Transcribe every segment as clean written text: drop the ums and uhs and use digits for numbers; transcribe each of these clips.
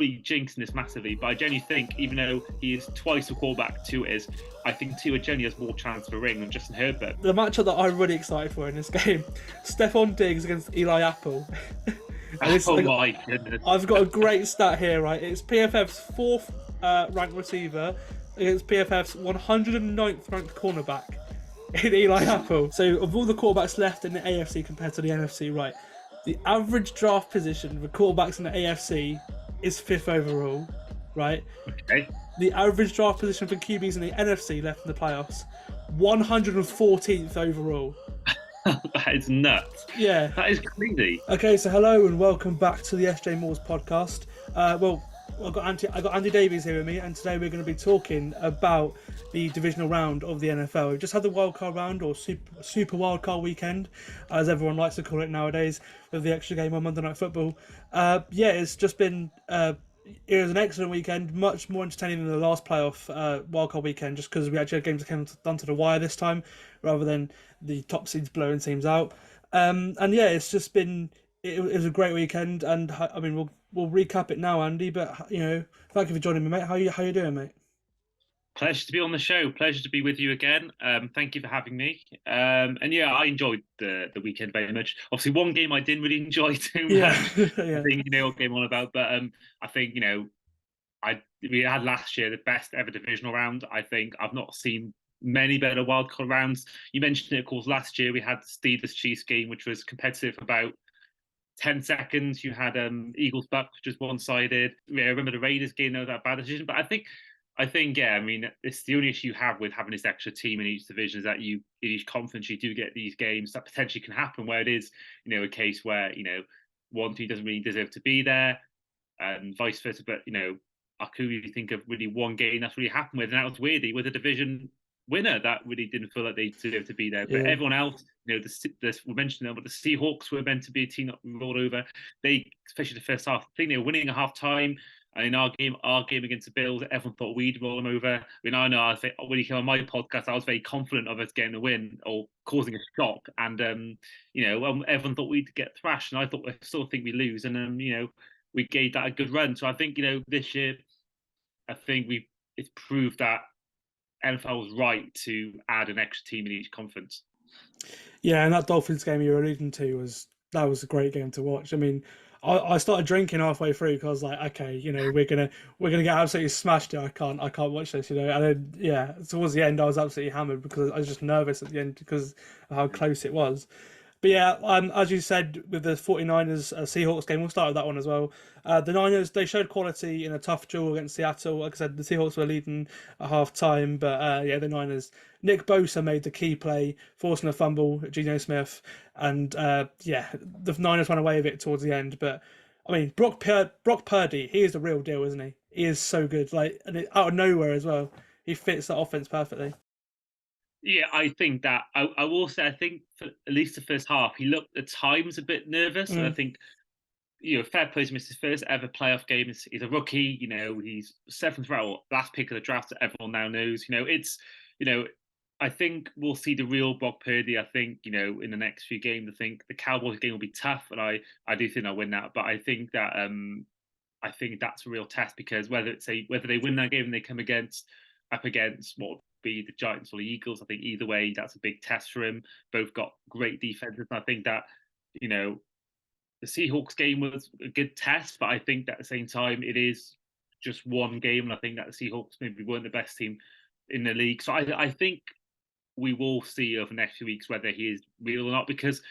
probably jinxing this massively, but I genuinely think, even though he is twice the quarterback Tua is, I think Tua genuinely has more chance for a ring than Justin Herbert. The matchup that I'm really excited for in this game, Stephon Diggs against Eli Apple. My goodness. I've got a great stat here, right? It's PFF's 4th ranked receiver against PFF's 109th ranked cornerback in Eli Apple. So of all the quarterbacks left in the AFC compared to the NFC, right, the average draft position for quarterbacks in the AFC is 5th overall, right? Okay. The average draft position for QBs in the NFC left in the playoffs, 114th overall. That is nuts. Yeah. That is crazy. Okay, so hello and welcome back to the SJMoores podcast. I got Andy Davies here with me, and today we're going to be talking about the divisional round of the NFL. We've just had the wildcard round, or super wildcard weekend, as everyone likes to call it nowadays, with the extra game on Monday Night Football. It's just been it was an excellent weekend, much more entertaining than the last playoff wildcard weekend, just because we actually had games that came down to the wire this time, rather than the top seeds blowing teams out. It's just been it was a great weekend, and I mean we'll recap it now, Andy. But thank you for joining me, mate. How you doing, mate? Pleasure to be on the show. Pleasure to be with you again. Thank you for having me. I enjoyed the weekend very much. Obviously, one game I didn't really enjoy too much. Yeah. I think you know what game I'm on about, but I think we had last year the best ever divisional round. I think I've not seen many better wildcard rounds. You mentioned it, of course. Last year we had the Steelers Chiefs game, which was competitive for about 10 seconds. You had Eagles Bucks, which was one-sided. I remember the Raiders game, that was that bad decision. But I think, it's the only issue you have with having this extra team in each division is that in each conference you do get these games that potentially can happen where it is, a case where, one team doesn't really deserve to be there and vice versa. But, I could really think of really one game that's really happened with, and that was weirdly with a division winner that really didn't feel like they deserved to be there. But everyone else, we mentioned them, but the Seahawks were meant to be a team that rolled over. They, especially the first half, I think they were winning at half time. And in our game against the Bills, everyone thought we'd roll them over. I mean, I know when you came on my podcast, I was very confident of us getting the win or causing a shock. And, everyone thought we'd get thrashed. And I still think we lose. And, we gave that a good run. So I think, this year, I think it's proved that NFL was right to add an extra team in each conference. Yeah, and that Dolphins game you were alluding to was a great game to watch. I mean, I started drinking halfway through because I was like, okay, we're gonna get absolutely smashed here. I can't watch this, And then towards the end I was absolutely hammered because I was just nervous at the end because of how close it was. But as you said, with the 49ers Seahawks game, we'll start with that one as well. The Niners, they showed quality in a tough duel against Seattle. Like I said, the Seahawks were leading at half time, but the Niners, Nick Bosa made the key play, forcing a fumble at Geno Smith, and the Niners ran away with it towards the end. But I mean, Brock Purdy, he is the real deal, isn't he? He is so good, and out of nowhere as well. He fits that offense perfectly. Yeah, I think that I will say, I think for at least the first half, he looked at times a bit nervous. And I think, fair play to missed his first ever playoff game. He's a rookie, he's 7th round, last pick of the draft that everyone now knows. I think we'll see the real Brock Purdy. I think, in the next few games, I think the Cowboys game will be tough. And I do think they'll win that. But I think that, I think that's a real test because whether they win that game and they come up against what be the Giants or the Eagles, I think either way that's a big test for him. Both got great defenses, and I think that the Seahawks game was a good test, but I think that at the same time it is just one game, and I think that the Seahawks maybe weren't the best team in the league. So I think we will see over the next few weeks whether he is real or not, because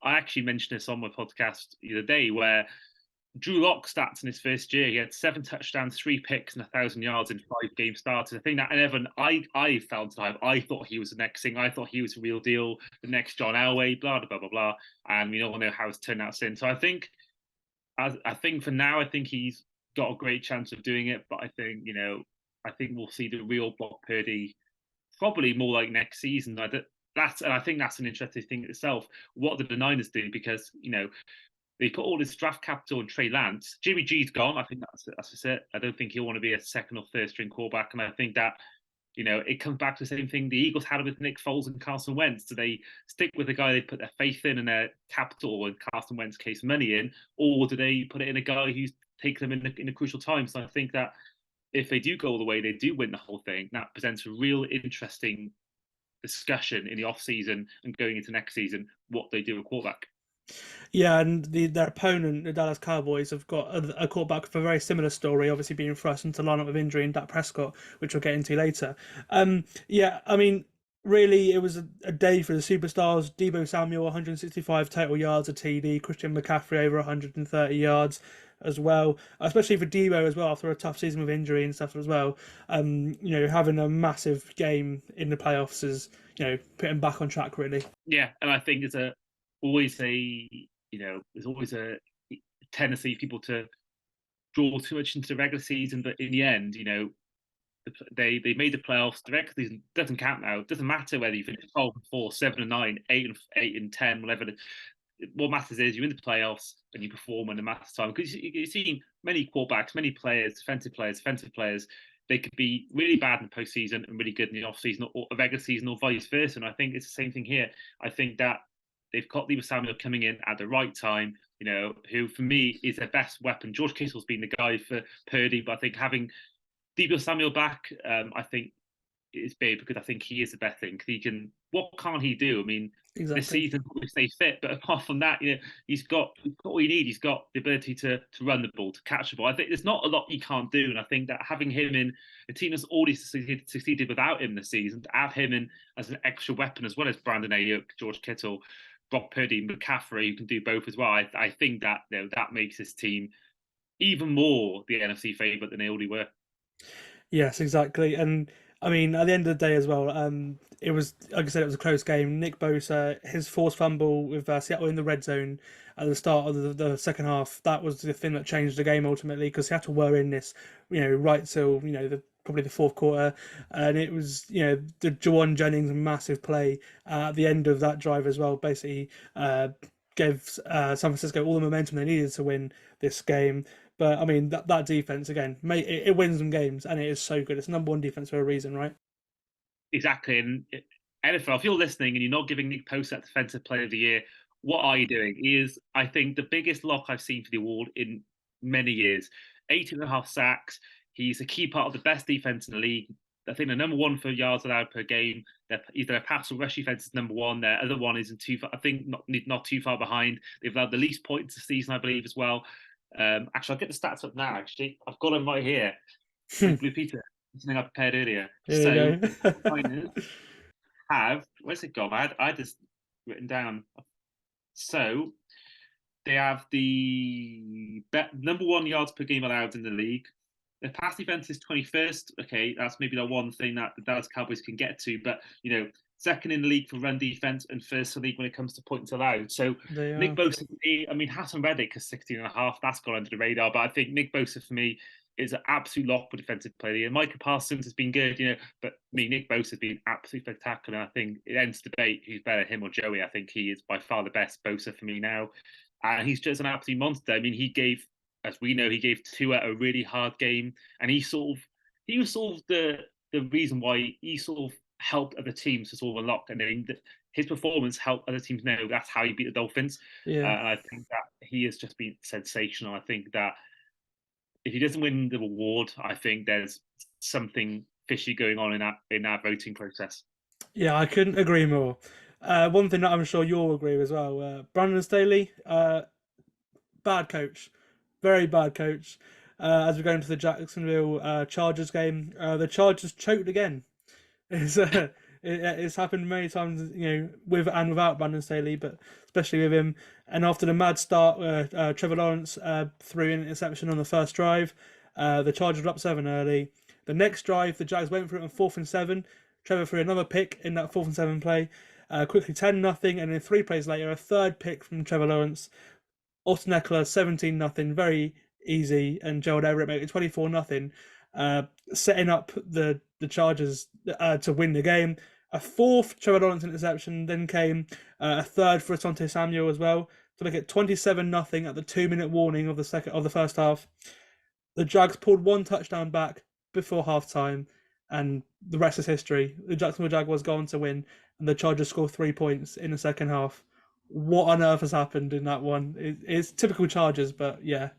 I actually mentioned this on my podcast the other day where Drew Lock stats in his first year, he had 7 touchdowns, 3 picks, and 1,000 yards in 5 games started. I think that, and Evan, I felt time, I thought he was the next thing. I thought he was the real deal, the next John Elway, blah, blah, blah, blah. And we all know how it's turned out since. So I think for now, I think he's got a great chance of doing it. But I think, I think we'll see the real Brock Purdy probably more like next season. And I think that's an interesting thing itself. What did the Niners do? Because, they put all this draft capital in Trey Lance. Jimmy G's gone. I think that's just it. I don't think he'll want to be a second or third string quarterback. And I think that It comes back to the same thing the Eagles had with Nick Foles and Carson Wentz. Do they stick with the guy they put their faith in and their capital, or in Carson Wentz's case, money in, or do they put it in a guy who's taken them in a crucial time? So I think that if they do go all the way, they do win the whole thing. That presents a real interesting discussion in the off season and going into next season, what they do with quarterback. Yeah, and their opponent, the Dallas Cowboys, have got a quarterback with a very similar story, obviously being thrust into lineup with injury in Dak Prescott, which we'll get into later. Yeah, I mean, really, it was a day for the superstars. Deebo Samuel, 165 total yards, a TD. Christian McCaffrey, over 130 yards as well, especially for Deebo as well, after a tough season with injury and stuff as well. Having a massive game in the playoffs is, put him back on track, really. Yeah, and I think there's always a tendency for people to draw too much into the regular season, but in the end, they made the playoffs. The regular season doesn't count now. It doesn't matter whether you finish 12-4, 7-9, 8-10, whatever. What matters is you're in the playoffs and you perform when it matters time. Because you've seen many quarterbacks, many players, defensive players. They could be really bad in the postseason and really good in the off season or regular season, or vice versa. And I think it's the same thing here. I think that they've got Deebo Samuel coming in at the right time, who for me is their best weapon. George Kittle's been the guy for Purdy, but I think having Deebo Samuel back, I think is big, because I think he is the best thing. What can't he do? I mean, exactly. This season probably stay fit, but apart from that, he's got what you need. He's got the ability to run the ball, to catch the ball. I think there's not a lot he can't do, and I think that having him in a team that's already succeeded without him this season, to add him in as an extra weapon, as well as Brandon Ayuk, George Kittle, Brock Purdy, McCaffrey, who can do both as well. I think that that makes this team even more the NFC favourite than they already were. Yes, exactly. And I mean, at the end of the day as well, it was, like I said, it was a close game. Nick Bosa, his forced fumble with Seattle in the red zone at the start of the second half, that was the thing that changed the game ultimately, because Seattle were in this, right till, probably the fourth quarter. And it was, the Jawan Jennings massive play at the end of that drive as well, basically gave San Francisco all the momentum they needed to win this game. But I mean, that defense again, it wins them games, and it is so good. It's number one defense for a reason, right? Exactly. And NFL, if you're listening and you're not giving Nick Bosa Defensive Player of the Year, what are you doing? He is, I think, the biggest lock I've seen for the award in many years. 18.5 sacks. He's a key part of the best defense in the league. I think they're number one for yards allowed per game. Either their pass or rush defense is number one. Their other one isn't too far. I think not too far behind. They've allowed the least points this season, I believe, as well. Actually, I'll get the stats up now. Actually, I've got them right here. Blue Peter, something I prepared earlier. Here so where's it gone? I had this written down. So they have the number one yards per game allowed in the league. Their pass defense is 21st. Okay, that's maybe the one thing that the Dallas Cowboys can get to. But second in the league for run defense and first in the league when it comes to points allowed. So Nick Bosa, I mean, Hassan Reddick is 16.5. That's gone under the radar. But I think Nick Bosa for me is an absolute lock for defensive player. And Micah Parsons has been good, but Nick Bosa has been absolutely spectacular. I think it ends debate who's better, him or Joey. I think he is by far the best Bosa for me now. And he's just an absolute monster. I mean, he gave Tua a really hard game, and he was sort of the reason why he sort of helped other teams to sort of unlock, and then his performance helped other teams know that's how you beat the Dolphins. And I think that he has just been sensational. I think that if he doesn't win the award, I think there's something fishy going on in that voting process. Yeah, I couldn't agree more. One thing that I'm sure you'll agree with as well, Brandon Staley, bad coach, very bad coach. As we go into the Jacksonville Chargers game, the Chargers choked again. It's happened many times, with and without Brandon Staley, but especially with him. And after the mad start, Trevor Lawrence threw an interception on the first drive. The Chargers were up 7 early. The next drive, the Jags went for it on 4th and 7. Trevor threw another pick in that 4th and 7 play. Quickly 10-0, and then 3 plays later, a third pick from Trevor Lawrence. Austin Eckler 17-0, very easy, and Gerald Everett making 24-0, setting up the Chargers to win the game. A 4th Trevor Lawrence interception, then came a 3rd for Asante Samuel as well to make it 27-0 at the 2-minute warning of the first half. The Jags pulled 1 touchdown back before halftime, and the rest is history. The Jacksonville Jaguars go on to win, and the Chargers score 3 points in the second half. What on earth has happened in that one? It's typical Chargers, but yeah.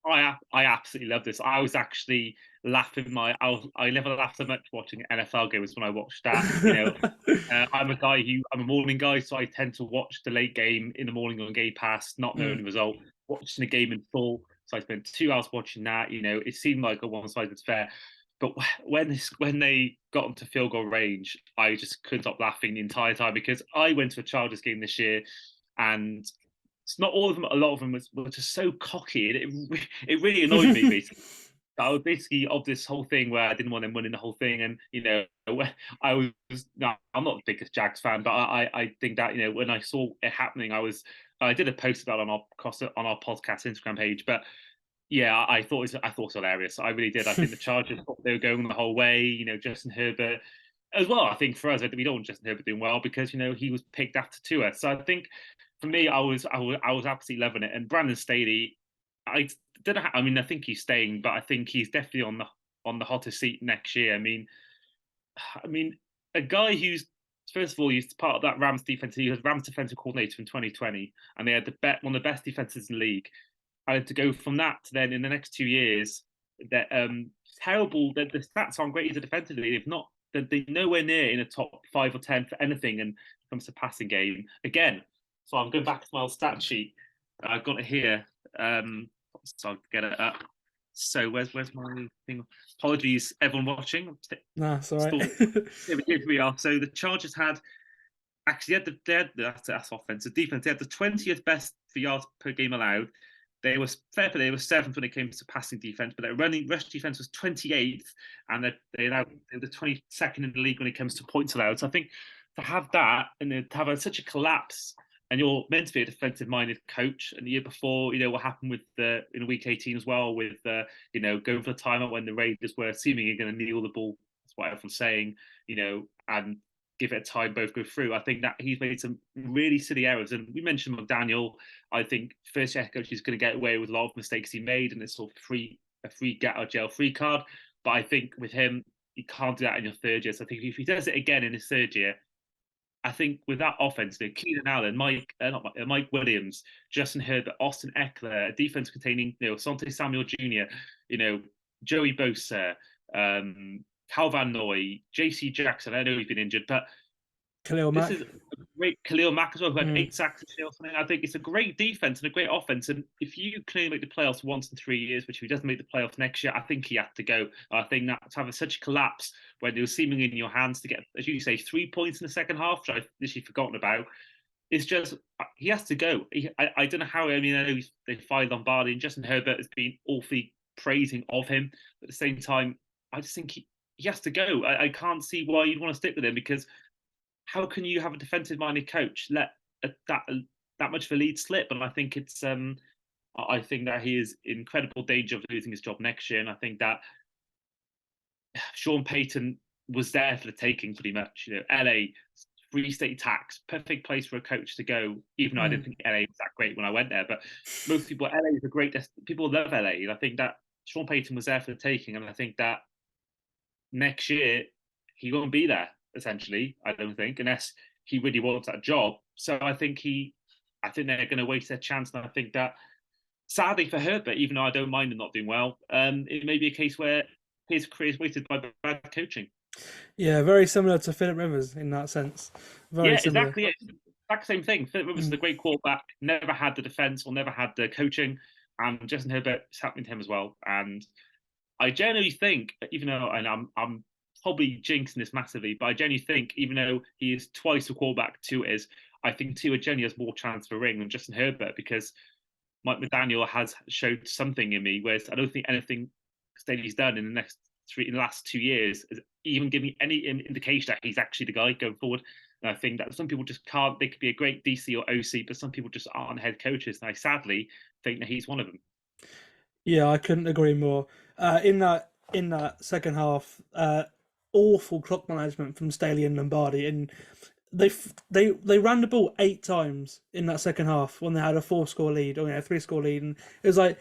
I absolutely love this. I was actually laughing I never laughed so much watching NFL games when I watched that. I'm a morning guy, so I tend to watch the late game in the morning on Game Pass, not knowing the result, watching the game in full. So I spent 2 hours watching that. It seemed like a one-sided affair. But when they got into field goal range, I just couldn't stop laughing the entire time, because I went to a Chargers game this year, and it's not all of them. A lot of them were just so cocky, and it really annoyed me. Basically, I was basically of this whole thing where I didn't want them winning the whole thing, and I was no, I'm not the biggest Jags fan, but I think that when I saw it happening, I did a post about it on our podcast Instagram page, but. Yeah, I thought it was hilarious. I really did. I think the Chargers thought they were going the whole way. Justin Herbert as well. I think for us, we don't want Justin Herbert doing well, because he was picked after Tua. So I think for me, I was absolutely loving it. And Brandon Staley, I don't know. I think he's staying, but I think he's definitely on the hottest seat next year. I mean, a guy who's, first of all, he's part of that Rams defense. He was Rams defensive coordinator in 2020, and they had one of the best defenses in the league. And to go from that to then in the next 2 years, that terrible. That the stats aren't great as a defensively. If not, they're nowhere near in a top 5 or 10 for anything. And when it comes to passing game, again. So I'm going back to my old stat sheet. I've got it here. So I'll get it up. So where's my thing? Apologies, everyone watching. Nah, it's all right. Here we are. So the Chargers had that's offense. The defense, they had the 20th best for yards per game allowed. They were fair, but they were 7th when it came to passing defense, but their rush defense was 28th, and they were the 22nd in the league when it comes to points allowed. So I think to have that and to have such a collapse, and you're meant to be a defensive-minded coach, and the year before, what happened with in week 18 as well, with going for the timeout when the Raiders were seemingly going to kneel the ball. That's what everyone's saying, and give it a time, both go through. I think that he's made some really silly errors. And we mentioned McDaniel. I think first year coach is going to get away with a lot of mistakes he made, and it's sort of a free get out of jail free card. But I think with him, you can't do that in your third year. So I think if he does it again in his third year, I think with that offense, Keenan Allen, Mike Williams, Justin Herbert, Austin Eckler, a defense containing Asante Samuel Jr., Joey Bosa, Calvin Noy, J.C. Jackson. I know he's been injured, but Khalil Mack. This is a great Khalil Mack as well, who had 8 sacks this year or something. I think it's a great defense and a great offense. And if you clearly make the playoffs once in 3 years, which if he doesn't make the playoffs next year, I think he had to go. I think that to have such a collapse when it was seemingly in your hands to get, as you say, 3 points in the second half, which I've literally forgotten about, it's just he has to go. I don't know how. I know they fired Lombardi, and Justin Herbert has been awfully praising of him. But at the same time, I just think he has to go. I can't see why you'd want to stick with him, because how can you have a defensive-minded coach let that much of a lead slip? And I think I think that he is in incredible danger of losing his job next year. And I think that Sean Payton was there for the taking, pretty much. LA, free state tax, perfect place for a coach to go. Even though I didn't think LA was that great when I went there, but most people, LA is a great people love LA, and I think that Sean Payton was there for the taking. And I think that next year he won't be there. Essentially, I don't think, unless he really wants that job. So I think they're going to waste their chance. And I think that, sadly for Herbert, even though I don't mind him not doing well, it may be a case where his career is wasted by bad coaching. Yeah, very similar to Philip Rivers in that sense. Very similar. Exactly. Yeah. Exact same thing. Philip Rivers is a great quarterback, never had the defense or never had the coaching, and Justin Herbert is happening to him as well. And I genuinely think, even though, and I'm probably jinxing this massively, but I genuinely think, even though he is twice the quarterback Tua is, I think Tua genuinely has more chance for a ring than Justin Herbert, because Mike McDaniel has showed something in me, whereas I don't think anything Staley's done in the last 2 years has even given me any indication that he's actually the guy going forward. And I think that some people just can't. They could be a great DC or OC, but some people just aren't head coaches. And I sadly think that he's one of them. Yeah, I couldn't agree more. In that second half, awful clock management from Staley and Lombardi, and they ran the ball 8 times in that second half when they had a 4-score lead or a 3-score lead, and it was like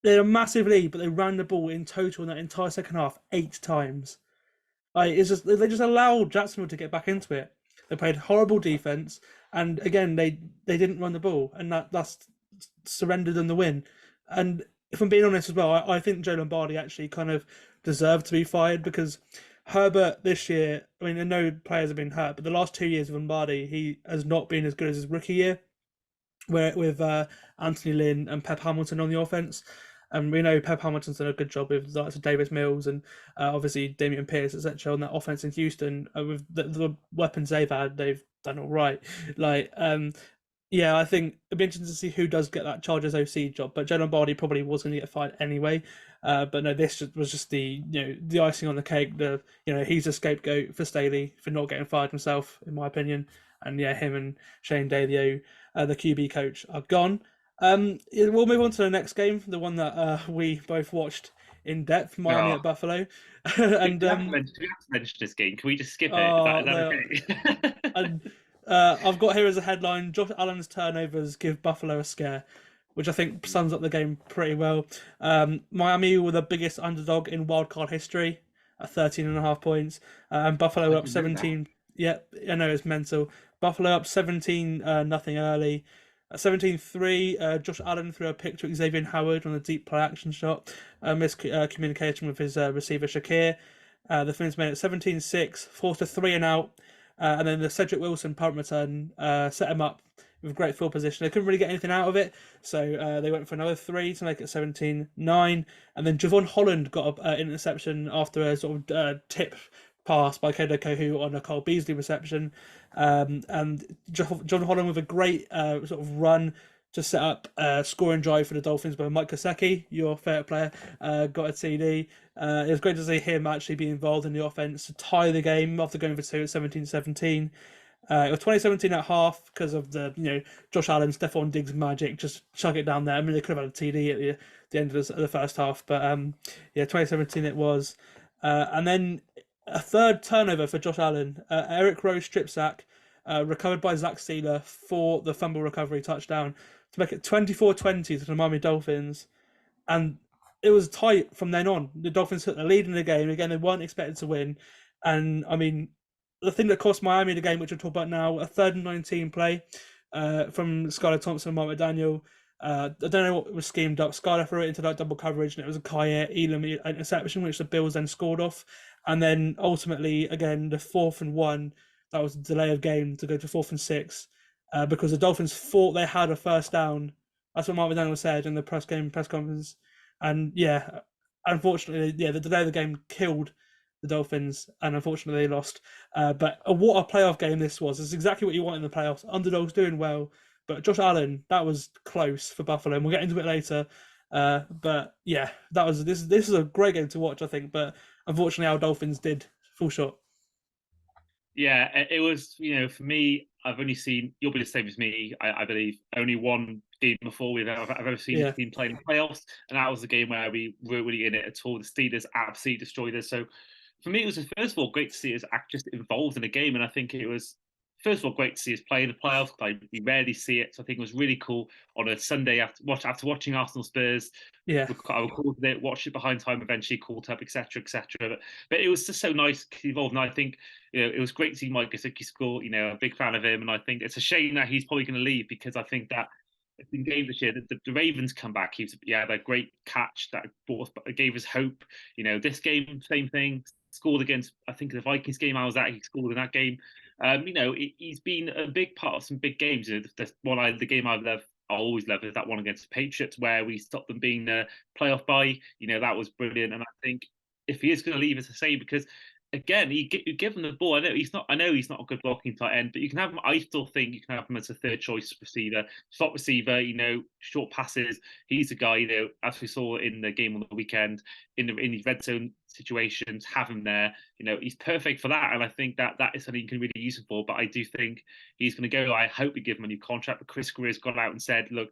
they had a massive lead, but they ran the ball in total in that entire second half 8 times. It's just they just allowed Jacksonville to get back into it. They played horrible defense, and again they didn't run the ball, and that's surrendered them the win. And if I'm being honest as well, I think Joe Lombardi actually kind of deserved to be fired because Herbert this year. I mean, I know players have been hurt, but the last 2 years of Lombardi, he has not been as good as his rookie year, where with Anthony Lynn and Pep Hamilton on the offense. And we know Pep Hamilton's done a good job with the likes of Davis Mills and obviously Damian Pierce, etc. on that offense in Houston. With the weapons they've had, they've done all right. Yeah, I think it'd be interesting to see who does get that Chargers OC job. But Joe Lombardi probably was going to get fired anyway. But no, this was just the icing on the cake. He's a scapegoat for Staley for not getting fired himself, in my opinion. And yeah, him and Shane Davio, the QB coach, are gone. We'll move on to the next game, the one that we both watched in depth, Miami at Buffalo. And we have to mention this game. Can we just skip it? Is that okay? And I've got here as a headline: Josh Allen's turnovers give Buffalo a scare, which I think sums up the game pretty well. Miami were the biggest underdog in wildcard history at 13.5 points, and Buffalo up 17. Yeah, I know it's mental. Buffalo up 17 nothing early. 17-3, Josh Allen threw a pick to Xavier Howard on a deep play action shot. Miscommunication with his receiver Shakir. The Finns made it 17-6, forced a 3 and out. And then the Cedric Wilson punt return set him up with great field position. They couldn't really get anything out of it, so they went for another 3 to make it 17-9. And then Javon Holland got an interception after a sort of tip pass by Kato Kohu on a Cole Beasley reception. And John Holland with a great sort of run to set up a scoring drive for the Dolphins by Mike Gesicki, your favourite player, got a TD. It was great to see him actually be involved in the offense to tie the game after going for 2 at 17-17. It was 2017 at half because of the Josh Allen, Stephon Diggs magic, just chug it down there. I mean, they could have had a TD at the end of the first half, but 2017 it was. And then a third turnover for Josh Allen. Eric Rowe strip sack, recovered by Zach Steeler for the fumble recovery touchdown to make it 24-20 to the Miami Dolphins. And it was tight from then on. The Dolphins took the lead in the game. Again, they weren't expected to win. And, I mean, the thing that cost Miami the game, which we'll talk about now, a 3rd and 19 play from Skylar Thompson and Mark McDaniel. I don't know what was schemed up. Skylar threw it into that double coverage, and it was a Kyer Elam interception, which the Bills then scored off. And then ultimately, again, the 4th and 1, that was a delay of game to go to 4th and 6, because the Dolphins thought they had a first down. That's what Mark McDaniel said in the press conference. And yeah, unfortunately, the delay of the game killed the Dolphins, and unfortunately they lost. But what a playoff game this was. It's exactly what you want in the playoffs. Underdogs doing well. But Josh Allen, that was close for Buffalo, and we'll get into it later. But yeah, this is a great game to watch, I think. But unfortunately, our Dolphins did fall short. Yeah, it was, for me, I've only seen, you'll be the same as me, I believe, only one game before I've ever seen the team playing the playoffs, and that was the game where we weren't really in it at all. The Steelers absolutely destroyed us. So for me, it was, first of all, great to see us just involved in a game, and I think it was, first of all, great to see us play in the playoffs. We rarely see it, so I think it was really cool on a Sunday after watching Arsenal Spurs. Yeah, I recorded it, watched it behind time, eventually caught up, etc., etc. But it was just so nice to get involved, and I think it was great to see Mike Gesicki score. I'm a big fan of him, and I think it's a shame that he's probably going to leave, because I think that in game this year, the Ravens come back. He had a great catch that gave us hope. This game, same thing. Scored against, I think, the Vikings game I was at. He scored in that game. He's been a big part of some big games. The game I always love is that one against the Patriots, where we stopped them being a playoff bye. That was brilliant. And I think if he is going to leave, it's the same, because again, you give him the ball. I know he's not a good blocking tight end, but you can have him. I still think you can have him as a third choice receiver, slot receiver. Short passes. He's a guy. As we saw in the game on the weekend, in these red zone situations, have him there. He's perfect for that, and I think that is something you can really use him for. But I do think he's going to go. I hope we give him a new contract. But Chris Greer's gone out and said, look,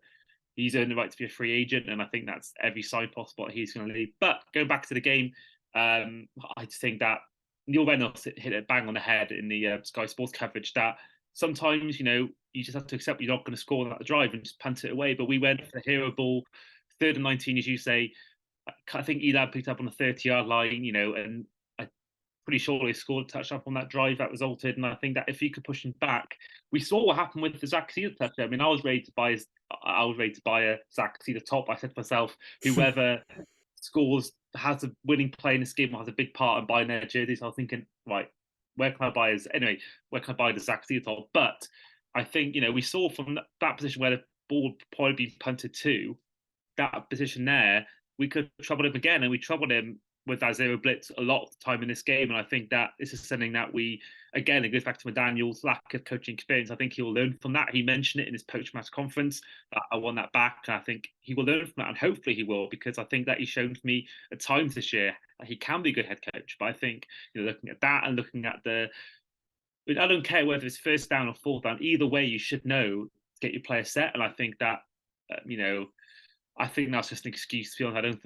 he's earned the right to be a free agent, and I think that's every sign possible that he's going to leave. But going back to the game, I just think that Neil Reynolds hit it bang on the head in the Sky Sports coverage that sometimes, you just have to accept you're not going to score on that drive and just punt it away. But we went for the hero ball, 3rd and 19, as you say. I think Elab picked up on the 30-yard line, and pretty sure he scored a touchdown on that drive that resulted. And I think that if he could push him back, we saw what happened with the Zach Sealer touchdown. I mean, I was ready to buy a Zach Sealer top. I said to myself, whoever scores has a winning play in this game has a big part in buying their jerseys. So I was thinking, right, where can I buy the Zach Sealer top? But I think, we saw from that position where the ball would probably be punted to, that position there, we could trouble him again, and we troubled him with that zero blitz a lot of the time in this game. And I think that this is something that it goes back to McDaniel's lack of coaching experience. I think he will learn from that. He mentioned it in his post-match conference that I want that back. And I think he will learn from that, and hopefully he will, because I think that he's shown to me at times this year that he can be a good head coach. But I think, looking at that and looking at I don't care whether it's first down or fourth down, either way, you should know to get your player set. And I think that, I think that's just an excuse. To be honest,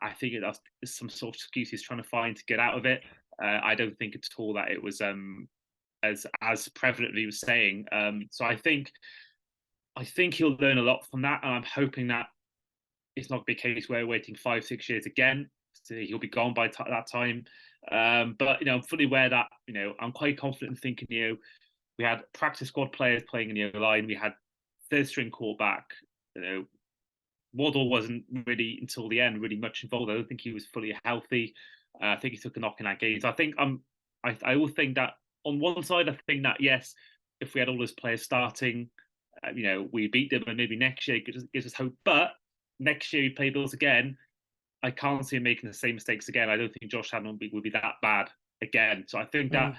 I think that's some sort of excuse he's trying to find to get out of it. I don't think at all that it was as prevalent as he was saying. So I think he'll learn a lot from that, and I'm hoping that it's not going to be a case where we're waiting 5-6 years again. So he'll be gone by that time. But I'm fully aware that I'm quite confident in thinking we had practice squad players playing in the line. We had third string quarterback. Waddle wasn't really until the end really much involved. I don't think he was fully healthy. I think he took a knock in that game. So I think I will think that on one side, I think that yes, if we had all those players starting, we beat them, and maybe next year it gives us hope. But next year we play Bills again, I can't see him making the same mistakes again. I don't think Josh Allen would be that bad again. So I think that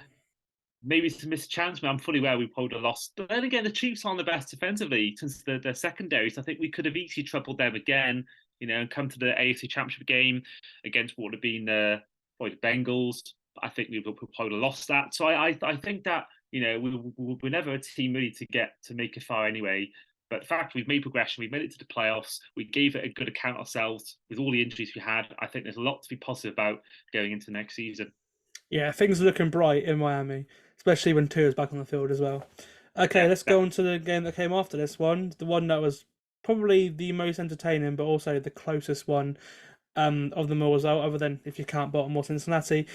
maybe it's a missed chance. I'm fully aware we probably lost. But then again, the Chiefs aren't the best defensively since the secondary. So I think we could have easily troubled them again, and come to the AFC Championship game against what would have been the Bengals. I think we would probably have lost that. So I think that, we're never a team really to make it far anyway. But the fact we've made progression, we've made it to the playoffs, we gave it a good account ourselves with all the injuries we had. I think there's a lot to be positive about going into next season. Yeah, things are looking bright in Miami, especially when Tua's back on the field as well. Okay, let's go on to the game that came after this one. The one that was probably the most entertaining, but also the closest one of them all as well, other than if you count Baltimore, Cincinnati.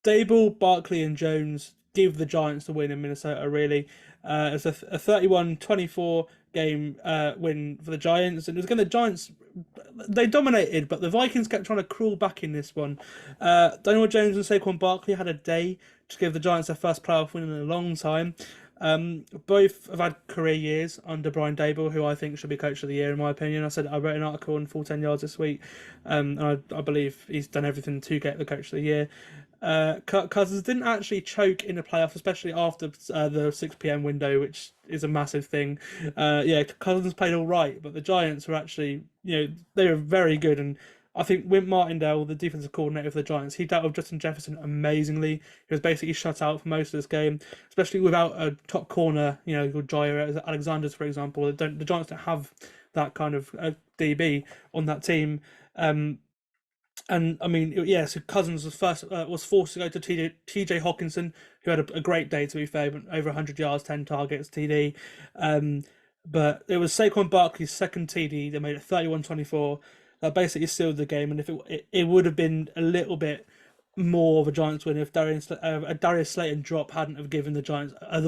Dable, Barkley, and Jones give the Giants the win in Minnesota, really. It's a 31-24 game win for the Giants. And it was again, the Giants, they dominated, but the Vikings kept trying to crawl back in this one. Daniel Jones and Saquon Barkley had a day to give the Giants their first playoff win in a long time. Both have had career years under Brian Dable, who I think should be coach of the year, in my opinion. I wrote an article on Full 10 Yards this week, and I believe he's done everything to get the coach of the year. Cousins didn't actually choke in the playoffs, especially after the 6 p.m. window, which is a massive thing. Cousins played all right, but the Giants were actually, they were very good. And I think Wink Martindale, the defensive coordinator for the Giants, he dealt with Justin Jefferson amazingly. He was basically shut out for most of this game, especially without a top corner, called Jair Alexander, for example. The Giants don't have that kind of DB on that team. And I mean, so Cousins was forced to go to TJ Hawkinson, who had a great day, to be fair, over 100 yards, 10 targets, TD. But it was Saquon Barkley's second TD that made it 31-24. That basically sealed the game. And if it would have been a little bit more of a Giants win if a Darius Slayton drop hadn't have given the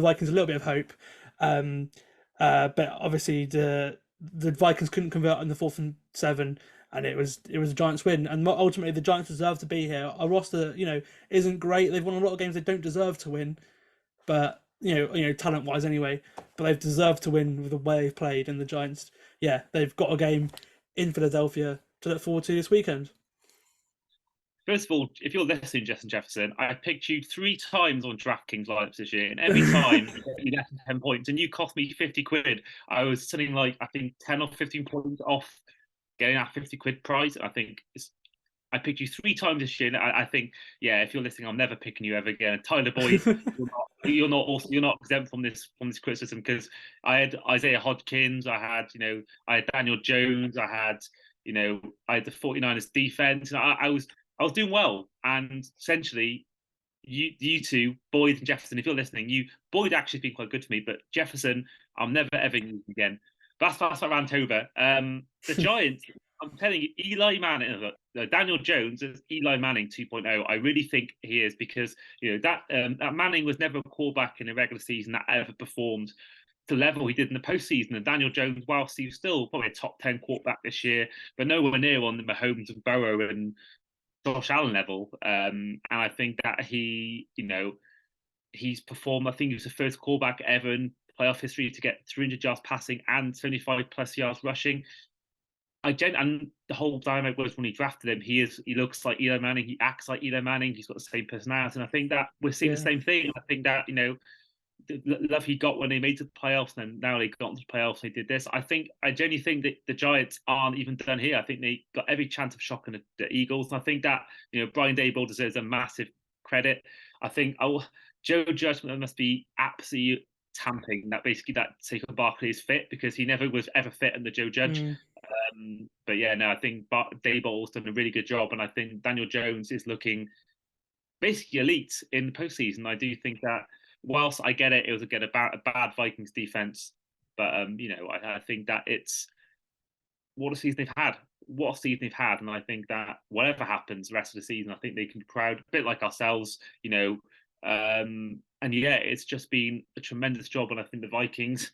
Vikings a little bit of hope. But obviously the Vikings couldn't convert on the 4th and 7. And it was a Giants win, and ultimately the Giants deserve to be here. Our roster, isn't great. They've won a lot of games they don't deserve to win, but talent wise anyway. But they've deserved to win with the way they've played. And the Giants, they've got a game in Philadelphia to look forward to this weekend. First of all, if you're listening, Justin Jefferson, I picked you 3 times on DraftKings lineups this year, and every time you left 10 points, and you cost me 50 quid. I was sitting I think 10 or 15 points off getting that 50 quid prize. I think I picked you 3 times this year. And I think, if you're listening, I'm never picking you ever again. Tyler Boyd, you're not exempt from this criticism, because I had Isaiah Hodgkins, I had Daniel Jones, I had the 49ers defense, and I was doing well. And essentially, you two, Boyd and Jefferson, if you're listening, Boyd actually been quite good to me, but Jefferson, I'm never ever using again. That's my rant over. The Giants, I'm telling you, Eli Manning, Daniel Jones is Eli Manning 2.0. I really think he is, because that Manning was never a quarterback in a regular season that ever performed the level he did in the postseason. And Daniel Jones, whilst he was still probably a top 10 quarterback this year, but nowhere near on the Mahomes and Burrow and Josh Allen level. And I think that he's performed. I think he was the first quarterback ever in playoff history to get 300 yards passing and 75 plus yards rushing. And the whole dynamic was when he drafted him, he looks like Eli Manning, he acts like Eli Manning, he's got the same personality. And I think that we're seeing the same thing. I think that, the love he got when they made it to the playoffs, and now they got into the playoffs, they did this. I genuinely think that the Giants aren't even done here. I think they got every chance of shocking the Eagles. And I think that, Brian Daboll deserves a massive credit. I think Joe Judge must be absolutely tamping that basically that Saquon Barkley is fit, because he never was ever fit in the Joe Judge. But yeah, no, I think Daboll's done a really good job, and I think Daniel Jones is looking basically elite in the postseason. I do think that, whilst I get it, it was again a bad Vikings defense, but I think that it's what a season they've had. And I think that whatever happens the rest of the season, I think they can crowd a bit like ourselves, and yeah, it's just been a tremendous job. And I think the Vikings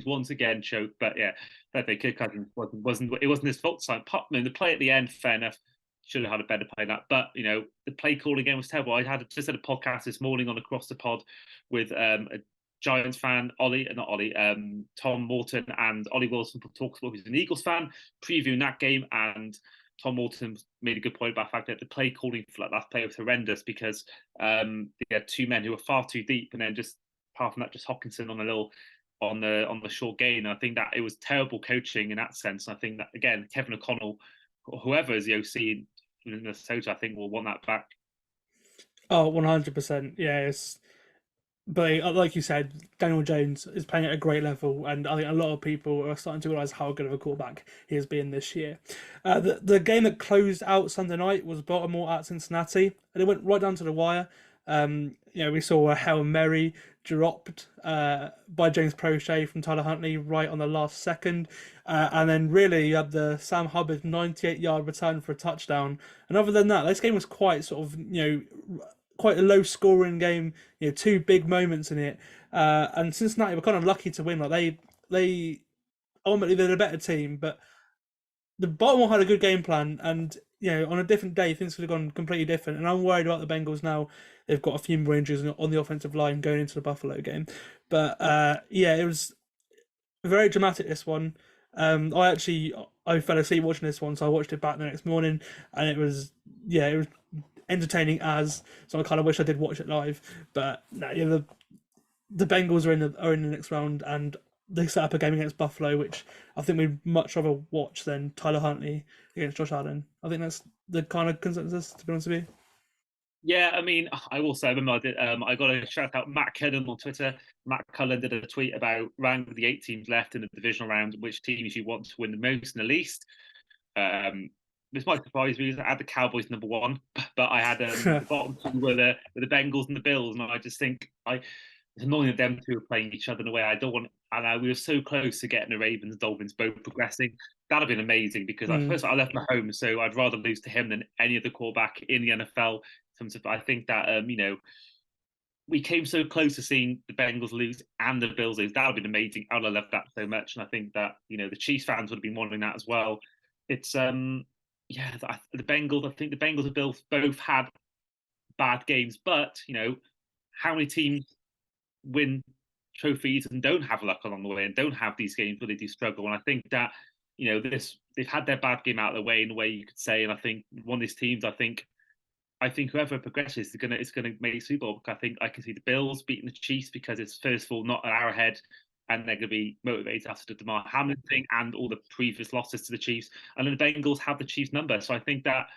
once again choked. But yeah, that they Kirk Cousins wasn't his fault. So the play at the end, fair enough, should have had a better play than that. But the play calling again was terrible. I just had a podcast this morning on Across the Pod with a Giants fan, Tom Morton and Ollie Wilson from Talksport, who's an Eagles fan, previewing that game. And Tom Morton made a good point about the fact that the play calling for that last play was horrendous, because they had two men who were far too deep, and then just apart from that, just Hockenson on the short gain. And I think that it was terrible coaching in that sense. And I think that, again, Kevin O'Connell, or whoever is the OC in Minnesota, I think will want that back. Oh, 100%. Yeah, but like you said, Daniel Jones is playing at a great level, and I think a lot of people are starting to realise how good of a quarterback he has been this year. The game that closed out Sunday night was Baltimore at Cincinnati, and it went right down to the wire. We saw a Hail Mary dropped by James Prochet from Tyler Huntley right on the last second. And then really you had the Sam Hubbard 98-yard return for a touchdown. And other than that, this game was quite sort of, quite a low scoring game, two big moments in it. And Cincinnati were kind of lucky to win. Like they ultimately they're a better team, but the Baltimore had a good game plan, and on a different day things could have gone completely different. And I'm worried about the Bengals now. They've got a few more injuries on the offensive line going into the Buffalo game. But it was very dramatic, this one. I fell asleep watching this one, so I watched it back the next morning, and it was entertaining so I kind of wish I did watch it live. But no, the Bengals are in the next round, and they set up a game against Buffalo, which I think we'd much rather watch than Tyler Huntley against Josh Allen. I think that's the kind of consensus, to be honest with you. Yeah, I mean, I will say, I remember I got a shout out Matt Cullen on Twitter. Matt Cullen did a tweet about rank the 8 teams left in the divisional round, which teams you want to win the most and the least. This might surprise me. I had the Cowboys number 1, but I had the bottom 2 were the Bengals and the Bills, and I just think it's annoying that them two are playing each other in a way I don't want. And we were so close to getting the Ravens and Dolphins both progressing. That'd have been amazing, because I left my home, so I'd rather lose to him than any other quarterback in the NFL. I think that we came so close to seeing the Bengals lose and the Bills lose. That would have been amazing. I would have loved that so much, and I think that the Chiefs fans would have been wanting that as well. It's the Bengals. I think the Bengals and Bills both had bad games, but how many teams win trophies and don't have luck along the way and don't have these games where they do struggle? And I think that they've had their bad game out of the way, in a way you could say. And I think one of these teams, I think whoever progresses is going to make Super Bowl. I think I can see the Bills beating the Chiefs, because it's first of all not an Arrowhead, and they're going to be motivated after the DeMar Hamlin thing and all the previous losses to the Chiefs. And then the Bengals have the Chiefs number, so I think that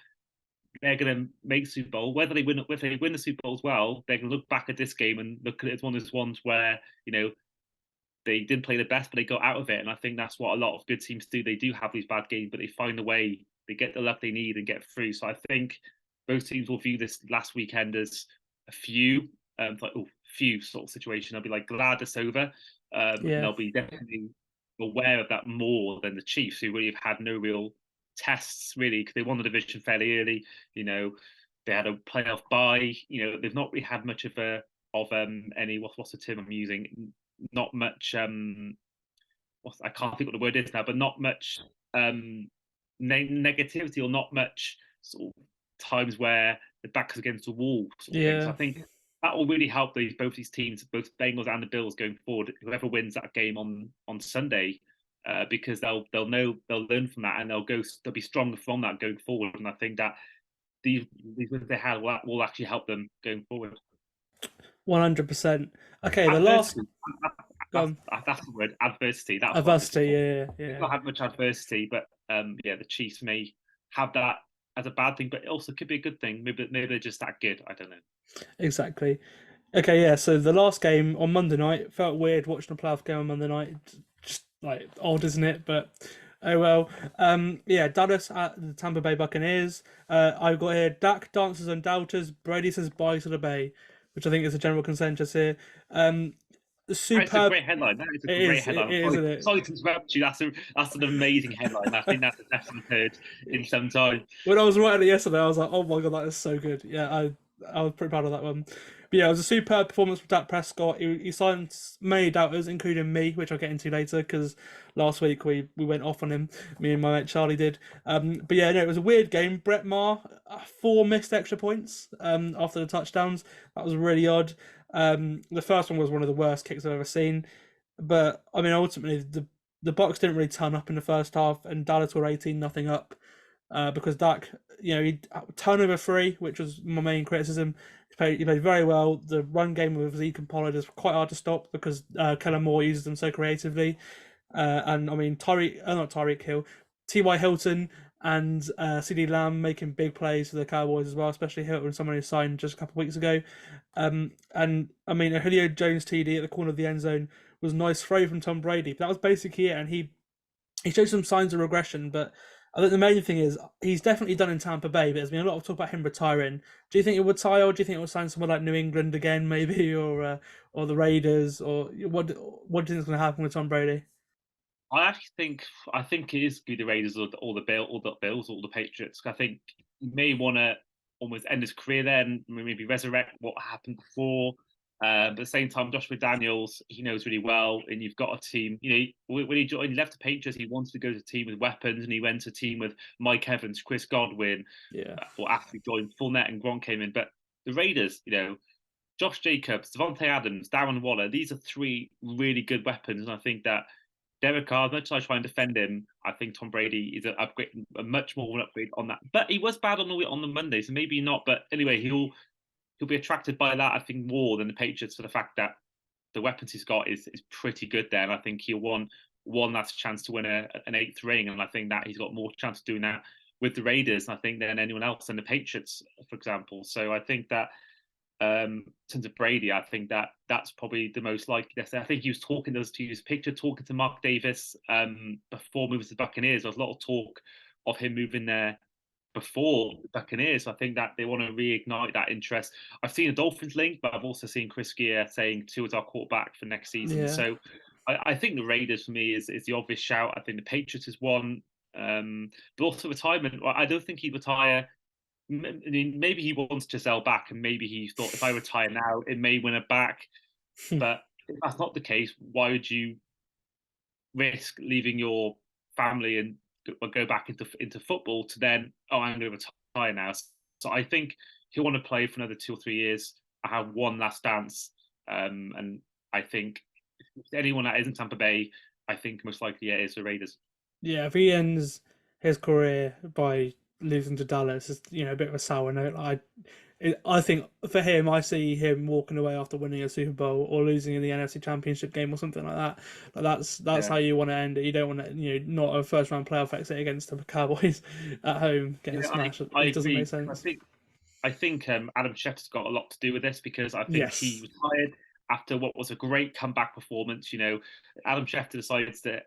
they're going to make Super Bowl. Whether they win the Super Bowl as well, they're going to look back at this game and look at it as one of those ones where they didn't play the best, but they got out of it. And I think that's what a lot of good teams do. They do have these bad games, but they find a way. They get the luck they need and get through. So I think both teams will view this last weekend as a few sort of situation. I'll be glad it's over. And they'll be definitely aware of that more than the Chiefs, who really have had no real tests really, because they won the division fairly early. They had a playoff bye. They've not really had much of any what's the term I'm using? Not much. I can't think what the word is now, but not much negativity, or not much sort of times where the back's against the wall sort of thing. So I think that will really help both these teams, both Bengals and the Bills, going forward. Whoever wins that game on Sunday, because they'll learn from that, and they'll be stronger from that going forward. And I think that these wins they had will actually help them going forward. 100%. Okay, the last. That's the word, adversity. Adversity, yeah. They've not had much adversity, but the Chiefs may have that as a bad thing, but it also could be a good thing. Maybe they're just that good. I don't know. Exactly. Okay, yeah. So the last game on Monday night felt weird watching a playoff game on Monday night. Just like odd, isn't it? But oh well. Dallas at the Tampa Bay Buccaneers. I've got here Dak dances and doubters. Brady says bye to the Bay, which I think is a general consensus here. Superb. That's a great headline. That is a great headline. Sorry to interrupt you. That's an amazing headline. I think that's the best I've heard in some time. When I was writing it yesterday, I was like, "Oh my god, that is so good." Yeah, I was pretty proud of that one. But yeah, it was a superb performance from Dak Prescott. He silenced many doubters, including me, which I'll get into later, because last week we went off on him. Me and my mate Charlie did. But yeah, no, it was a weird game. Brett Maher, 4 missed extra points after the touchdowns. That was really odd. The first one was one of the worst kicks I've ever seen. But I mean, ultimately, the Bucs didn't really turn up in the first half, and Dallas were 18-0 up. Because Dak, he turnover free, which was my main criticism. He played very well. The run game with Zeke and Pollard is quite hard to stop because Kellen Moore uses them so creatively. And I mean, Tyreek Hill, T.Y. Hilton and CeeDee Lamb making big plays for the Cowboys as well, especially Hilton, someone who signed just a couple of weeks ago. And I mean, a Julio Jones TD at the corner of the end zone was a nice throw from Tom Brady. But that was basically it. And he showed some signs of regression, but I think the main thing is he's definitely done in Tampa Bay, but there's been a lot of talk about him retiring. Do you think it would retire, or do you think it will sign somewhere like New England again, maybe, or the Raiders, or what do you think is going to happen with Tom Brady? I think it is going to be the Raiders or the Bills or the Patriots. I think he may want to almost end his career there and maybe resurrect what happened before. But at the same time, Josh McDaniels, he knows really well, and you've got a team. When he left the Patriots, he wanted to go to a team with weapons, and he went to a team with Mike Evans, Chris Godwin, or after he joined Fournette and Gronk came in. But the Raiders, Josh Jacobs, Devontae Adams, Darren Waller, these are 3 really good weapons, and I think that Derek Carr, as much as I try and defend him, I think Tom Brady is a much more of an upgrade on that. But he was bad on the Monday, so maybe not. But anyway, he'll be attracted by that, I think, more than the Patriots, for the fact that the weapons he's got is pretty good there. And I think he'll want one last chance to win an 8th ring. And I think that he's got more chance of doing that with the Raiders, I think, than anyone else, than the Patriots, for example. So I think that in terms of Brady, I think that's probably the most likely. I think he was talking to Mark Davis before moving to the Buccaneers. There was a lot of talk of him moving there before the Buccaneers. So I think that they want to reignite that interest. I've seen a Dolphins link, but I've also seen Chris Gear saying Tua is our quarterback for next season. Yeah. So I think the Raiders for me is the obvious shout. I think the Patriots is one, but also retirement. I don't think he'd retire. I mean, maybe he wants to sell back, and maybe he thought, if I retire now, it may win it back. But if that's not the case, why would you risk leaving your family and go back into football to then, I'm going to retire now? So I think he'll want to play for another 2 or 3 years. I have one last dance, and I think if anyone that isn't Tampa Bay, I think most likely it is the Raiders. Yeah, if he ends his career by losing to Dallas, it's a bit of a sour note. I think for him, I see him walking away after winning a Super Bowl or losing in the NFC Championship game or something like that. That's how you want to end it. You don't want to, not a first round playoff exit against the Cowboys at home getting smashed. It doesn't make sense. I think Adam Schefter's got a lot to do with this, because I think he retired after what was a great comeback performance. Adam Schefter decides to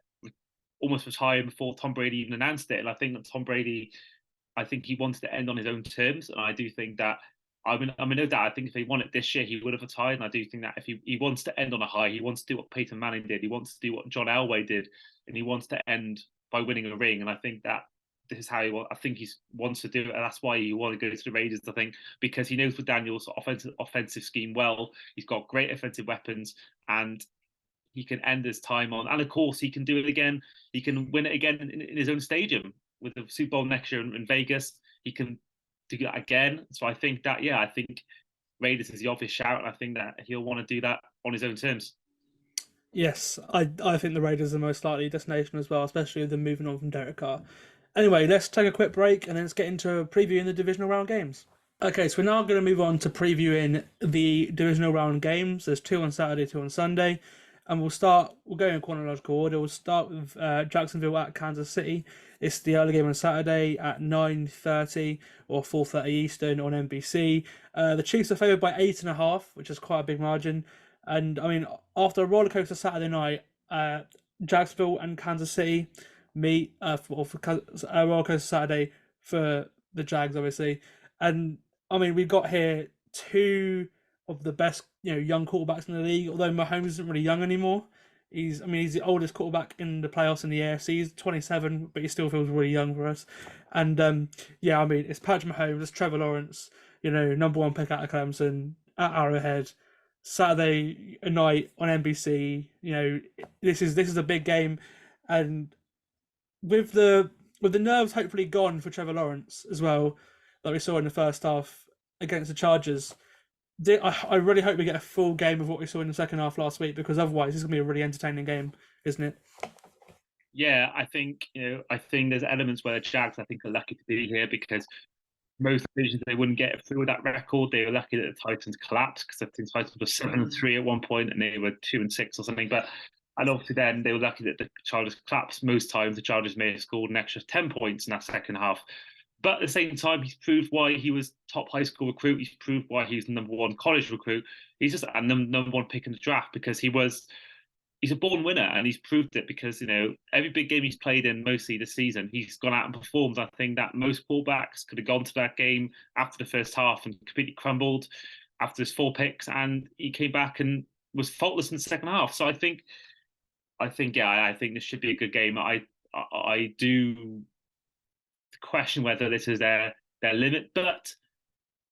almost retire before Tom Brady even announced it, and I think that Tom Brady, I think he wanted to end on his own terms, and I do think that. I mean, no doubt. I think if he won it this year, he would have retired. And I do think that if he wants to end on a high, he wants to do what Peyton Manning did. He wants to do what John Elway did, and he wants to end by winning a ring. And I think that this is how I think he wants to do it, and that's why he wants to go to the Raiders. I think because he knows McDaniel's offensive scheme well. He's got great offensive weapons, and he can end his time on. And of course, he can do it again. He can win it again in his own stadium with the Super Bowl next year in Vegas. He can do that again. So I think that I think Raiders is the obvious shout, and I think that he'll want to do that on his own terms. Yes, I think the Raiders are the most likely destination as well, especially with them moving on from Derek Carr. Anyway, let's take a quick break and then let's get into previewing the divisional round games. Okay, so we're now going to move on to previewing the divisional round games. There's 2 on Saturday, 2 on Sunday. And we'll go in chronological order. We'll start with Jacksonville at Kansas City. It's the early game on Saturday at 9:30 or 4:30 Eastern on NBC. The Chiefs are favoured by 8.5, which is quite a big margin. And I mean, after a rollercoaster Saturday night, Jacksonville and Kansas City meet for a rollercoaster Saturday for the Jags, obviously. And I mean, we've got here 2 of the best, young quarterbacks in the league. Although Mahomes isn't really young anymore. He's the oldest quarterback in the playoffs in the AFC. He's 27, but he still feels really young for us. And I mean, it's Patrick Mahomes, it's Trevor Lawrence, number 1 pick out of Clemson at Arrowhead, Saturday night on NBC. This is a big game, and with the nerves hopefully gone for Trevor Lawrence as well, like we saw in the first half against the Chargers. I really hope we get a full game of what we saw in the second half last week, because otherwise it's going to be a really entertaining game, isn't it? Yeah, I think there's elements where the Jags, I think, are lucky to be here, because most divisions they wouldn't get through with that record. They were lucky that the Titans collapsed, because I think the Titans were 7-3 at one point and they were 2-6 or something. And obviously then they were lucky that the Chargers collapsed. Most times the Chargers may have scored an extra 10 points in that second half. But at the same time, he's proved why he was top high school recruit. He's proved why he's the number 1 college recruit. He's just a number 1 pick in the draft, because he's a born winner, and he's proved it, because every big game he's played in mostly this season, he's gone out and performed. I think that most quarterbacks could have gone to that game after the first half and completely crumbled after his 4 picks, and he came back and was faultless in the second half. So I think this should be a good game. I do question whether this is their limit, but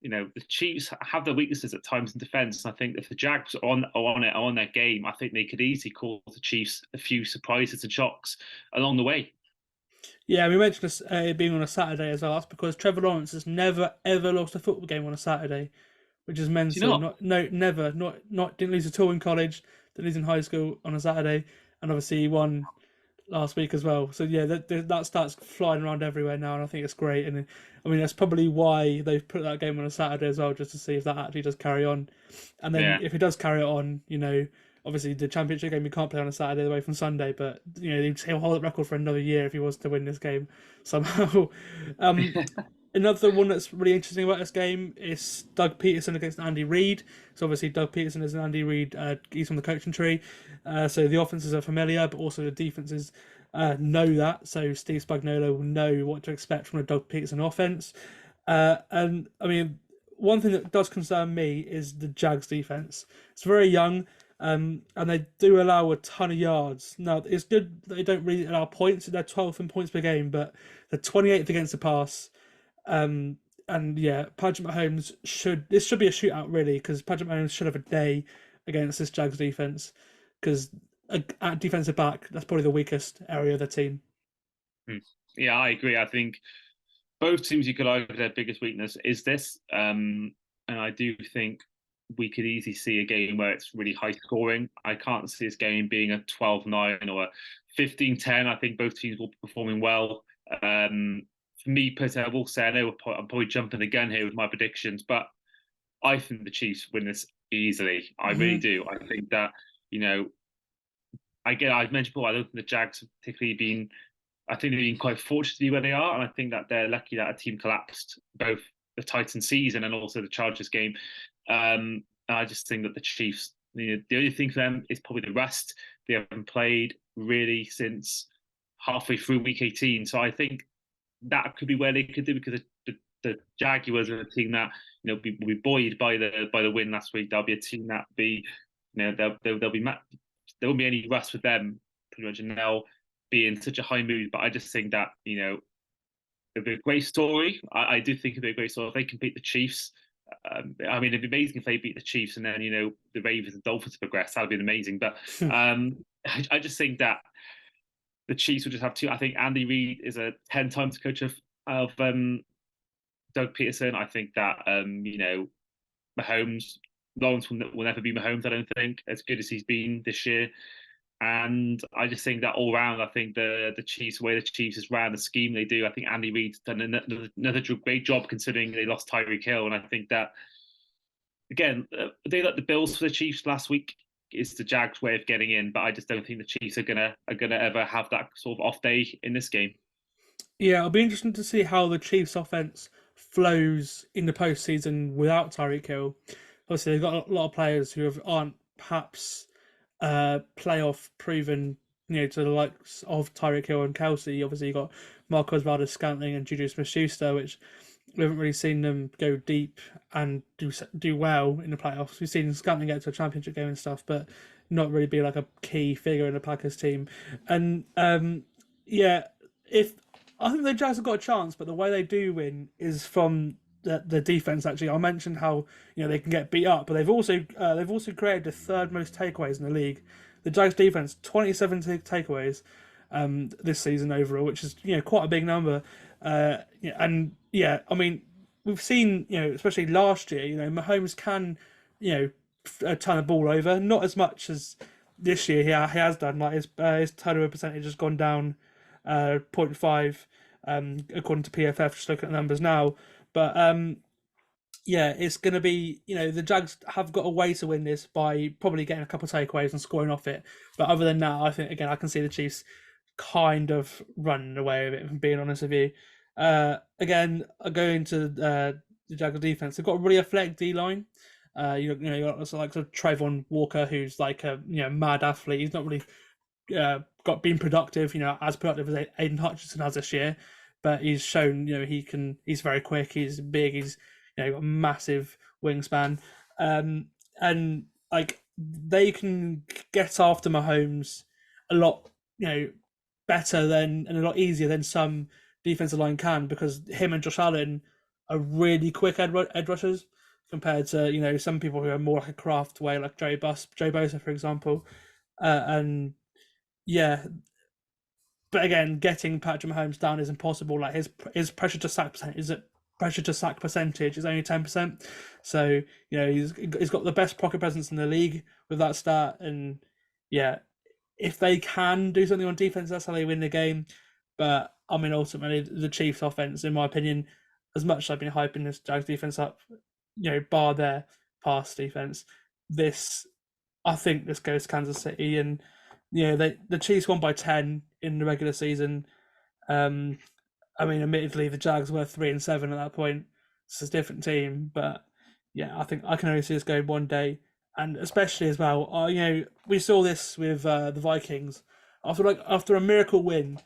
the Chiefs have their weaknesses at times in defence. And I think if the Jags are on their game, I think they could easily cause the Chiefs a few surprises and shocks along the way. Yeah, we mentioned this being on a Saturday as well. That's because Trevor Lawrence has never ever lost a football game on a Saturday, which is mental. Never. Didn't lose at all in college. Didn't lose in high school on a Saturday, and obviously he won last week as well. So yeah, that starts flying around everywhere now, and I think it's great. And I mean, that's probably why they've put that game on a Saturday as well, just to see if that actually does carry on. And then if it does carry it on, obviously the championship game you can't play on a Saturday away from Sunday, but he'll hold that record for another year if he was to win this game somehow. Another one that's really interesting about this game is Doug Peterson against Andy Reid. So obviously Doug Peterson is an Andy Reid, he's on the coaching tree. So the offenses are familiar, but also the defenses know that. So Steve Spagnuolo will know what to expect from a Doug Peterson offense. And I mean, one thing that does concern me is the Jags defense. It's very young, and they do allow a ton of yards. Now, it's good that they don't really allow points. They're 12th in points per game, but they're 28th against the pass. And yeah, Patrick Mahomes should be a shootout, really, because Patrick Mahomes should have a day against this Jags defense, because at defensive back, that's probably the weakest area of the team. Yeah, I agree. I think both teams, you could argue their biggest weakness is this, and I do think we could easily see a game where it's really high scoring. I can't see this game being a 12-9 or a 15-10. I think both teams will be performing well. For me personally, I will say, I know I'm probably jumping the gun here with my predictions, but I think the Chiefs win this easily. I really do. I think that, I've mentioned before, I don't think the Jags have particularly been, I think they've been quite fortunate to be where they are, and I think that they're lucky that a team collapsed both the Titans season and also the Chargers game. And I just think that the Chiefs, the only thing for them is probably the rest. They haven't played really since halfway through week 18. So I think that could be where they could do, because the Jaguars are a team that will be buoyed by the win last week. They'll be a team that there won't be any rust with them pretty much, and they'll be in such a high mood. But I just think that it'd be a great story. I do think it'd be a great story if they can beat the Chiefs. I mean, it'd be amazing if they beat the Chiefs and then the Ravens and Dolphins progress. That'd be amazing. But I just think that the Chiefs would just have two. I think Andy Reid is a 10 times coach of Doug Peterson. I think that Mahomes, Lawrence will never be Mahomes. I don't think as good as he's been this year. And I just think that all round, I think the Chiefs, the way the Chiefs has ran the scheme they do, I think Andy Reid's done another great job considering they lost Tyreek Hill. And I think that, again, they let the Bills for the Chiefs last week. Is the Jags' way of getting in, but I just don't think the Chiefs are gonna ever have that sort of off day in this game. Yeah, it'll be interesting to see how the Chiefs' offense flows in the postseason without Tyreek Hill. Obviously, they've got a lot of players who aren't perhaps playoff proven, to the likes of Tyreek Hill and Kelsey. Obviously, you got Marcus Valdes-Scantling and Juju Smith-Schuster, which we haven't really seen them go deep and do well in the playoffs. We've seen Scantling get to a championship game and stuff, but not really be like a key figure in the Packers team. And if I think the Jags have got a chance, but the way they do win is from the defense. Actually, I mentioned how they can get beat up, but they've also created the third most takeaways in the league. The Jags defense 27 takeaways this season overall, which is quite a big number. I mean, we've seen especially last year, Mahomes can turn the ball over, not as much as this year he has done. Like his turnover percentage has gone down 0.5 according to PFF. Just looking at the numbers now, but it's going to be the Jags have got a way to win this by probably getting a couple of takeaways and scoring off it. But other than that, I think again I can see the Chiefs kind of running away with it. If I'm being honest with you. Again, going to the Jaguars defense, they've got a really athletic D line. You got like Trayvon Walker, who's like a mad athlete. He's not really been productive, as productive as Aiden Hutchinson has this year, but he's shown he's very quick, he's big, he's got a massive wingspan, and like they can get after Mahomes a lot better than and a lot easier than some defensive line can, because him and Josh Allen are really quick edge rushers compared to some people who are more like a craft way, like Joe Bosa, for example, but again, getting Patrick Mahomes down is impossible. Like his pressure to sack percentage is only 10%, so he's got the best pocket presence in the league with that stat, and if they can do something on defense, that's how they win the game. But I mean, ultimately, the Chiefs' offense, in my opinion, as much as I've been hyping this Jags defense up, bar their pass defense, I think this goes to Kansas City, and the Chiefs won by 10 in the regular season. I mean, admittedly, the Jags were 3-7 at that point. It's a different team, but I think I can only see this going one day, and especially as well, we saw this with the Vikings after a miracle win.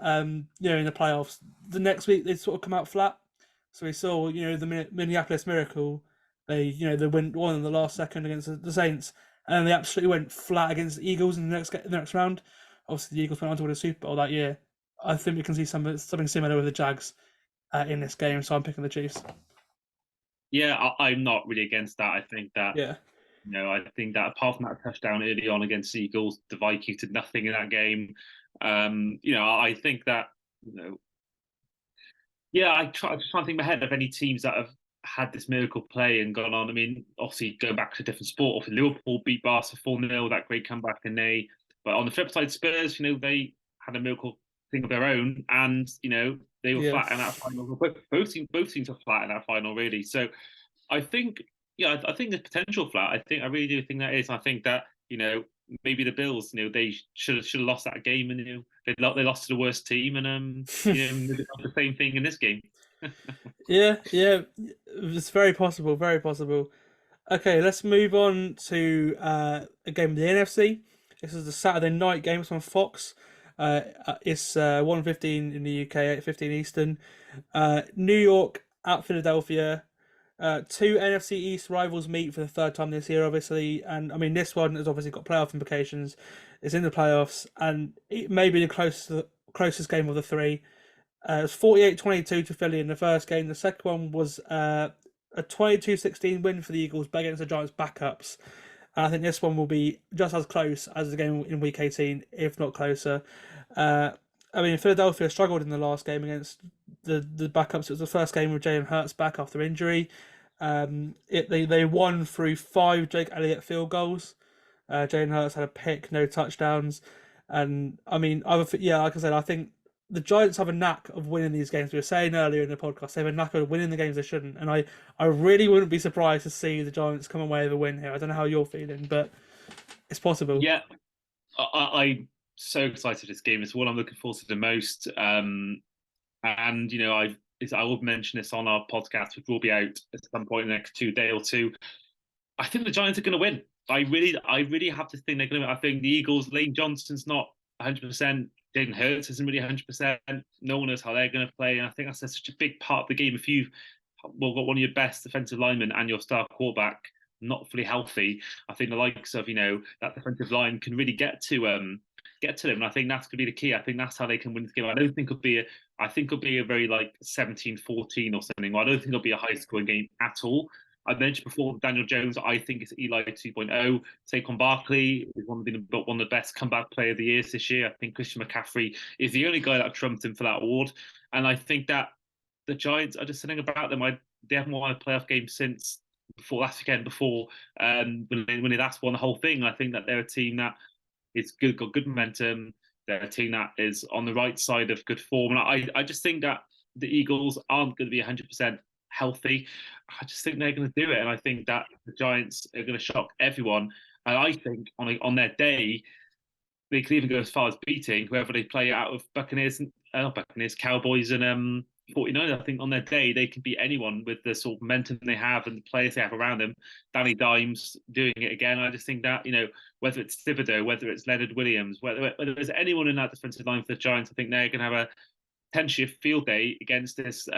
In the playoffs, the next week they sort of come out flat. So we saw, the Minneapolis Miracle. They went one in the last second against the Saints, and they absolutely went flat against the Eagles in the next round. Obviously, the Eagles went on to win a Super Bowl that year. I think we can see something similar with the Jags in this game. So I'm picking the Chiefs. Yeah, I'm not really against that. I think that. Yeah. I think that apart from that touchdown early on against the Eagles, the Vikings did nothing in that game. I think that, I try to think in my head of any teams that have had this miracle play and gone on. I mean, obviously going back to a different sport, Liverpool beat Barca 4-0, that great comeback, but on the flip side, Spurs, they had a miracle thing of their own, and they were flat in that final. Both teams were flat in that final, really. So I think, I think there's potential flat. I really do think that is. I think that maybe the Bills, they should have lost that game, and they lost to the worst team, and the same thing in this game. It's very possible, very possible. Okay, let's move on to a game of the NFC. This is the Saturday night game. It's on Fox. It's 1:15 in the UK, 8:15 Eastern. New York at Philadelphia. Two NFC East rivals meet for the third time this year, obviously, and I mean this one has obviously got playoff implications. It's in the playoffs, and it may be the closest game of the three. It was 48-22 to Philly in the first game. The second one was a 22-16 win for the Eagles against the Giants' backups. And I think this one will be just as close as the game in Week 18, if not closer. Philadelphia struggled in the last game against the backups. It was the first game with Jalen Hurts back after injury. They won through 5 Jake Elliott field goals. Jalen Hurts had a pick, no touchdowns. And like I said, I think the Giants have a knack of winning these games. We were saying earlier in the podcast, they have a knack of winning the games they shouldn't. And I really wouldn't be surprised to see the Giants come away with a win here. I don't know how you're feeling, but it's possible. Yeah, I'm so excited for this game. It's what I'm looking forward to the most. I will mention this on our podcast, which will be out at some point in the next day or two. I think the Giants are going to win. I really have to think they're going to win. I think the Eagles, Lane Johnson's not 100%. Jalen Hurts isn't really 100%. No one knows how they're going to play. And I think that's such a big part of the game. If you've got one of your best defensive linemen and your star quarterback not fully healthy, I think the likes of, that defensive line can really get to them. And I think that's going to be the key. I think that's how they can win this game. I think it'll be a very 17-14 or something. I don't think it'll be a high scoring game at all. I mentioned before Daniel Jones. I think it's Eli 2.0. Saquon Barkley is one of the best comeback player of the years this year. I think Christian McCaffrey is the only guy that trumped him for that award. And I think that the Giants are just something about them. They haven't won a playoff game since last weekend when they last won the whole thing. I think that they're a team that is good, got good momentum. They're a team that is on the right side of good form. And I just think that the Eagles aren't going to be 100% healthy. I just think they're going to do it, and I think that the Giants are going to shock everyone. And I think on their day, they could even go as far as beating whoever they play out of Cowboys, and 49ers. I think on their day they can beat anyone with the sort of momentum they have and the players they have around them. Danny Dimes doing it again. I just think that whether it's Thibodeau, whether it's Leonard Williams, whether there's anyone in that defensive line for the Giants, I think they're going to have a potentially a field day against this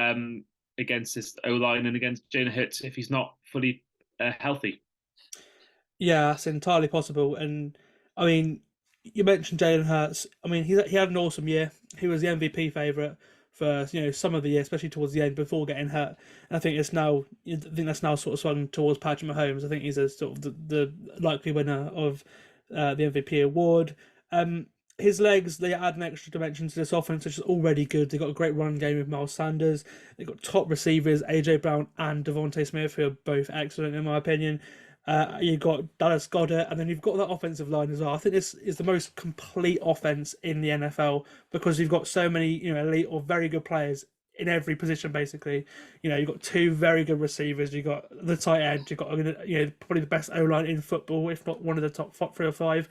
O-line and against Jalen Hurts if he's not fully healthy. Yeah, that's entirely possible. And you mentioned Jalen Hurts. He had an awesome year. He was the MVP favourite for some of the year, especially towards the end before getting hurt. And I think that's now sort of swung towards Patrick Mahomes. I think he's a sort of the likely winner of the MVP award. His legs, they add an extra dimension to this offense, which is already good. They've got a great run game with Miles Sanders. They've got top receivers, AJ Brown and Devontae Smith, who are both excellent in my opinion. You've got Dallas Goedert, and then you've got that offensive line as well. I think this is the most complete offense in the NFL because you've got so many elite or very good players in every position, basically. You've got 2 very good receivers. You've got the tight end. You've got probably the best O-line in football, if not one of the top 3 or 5.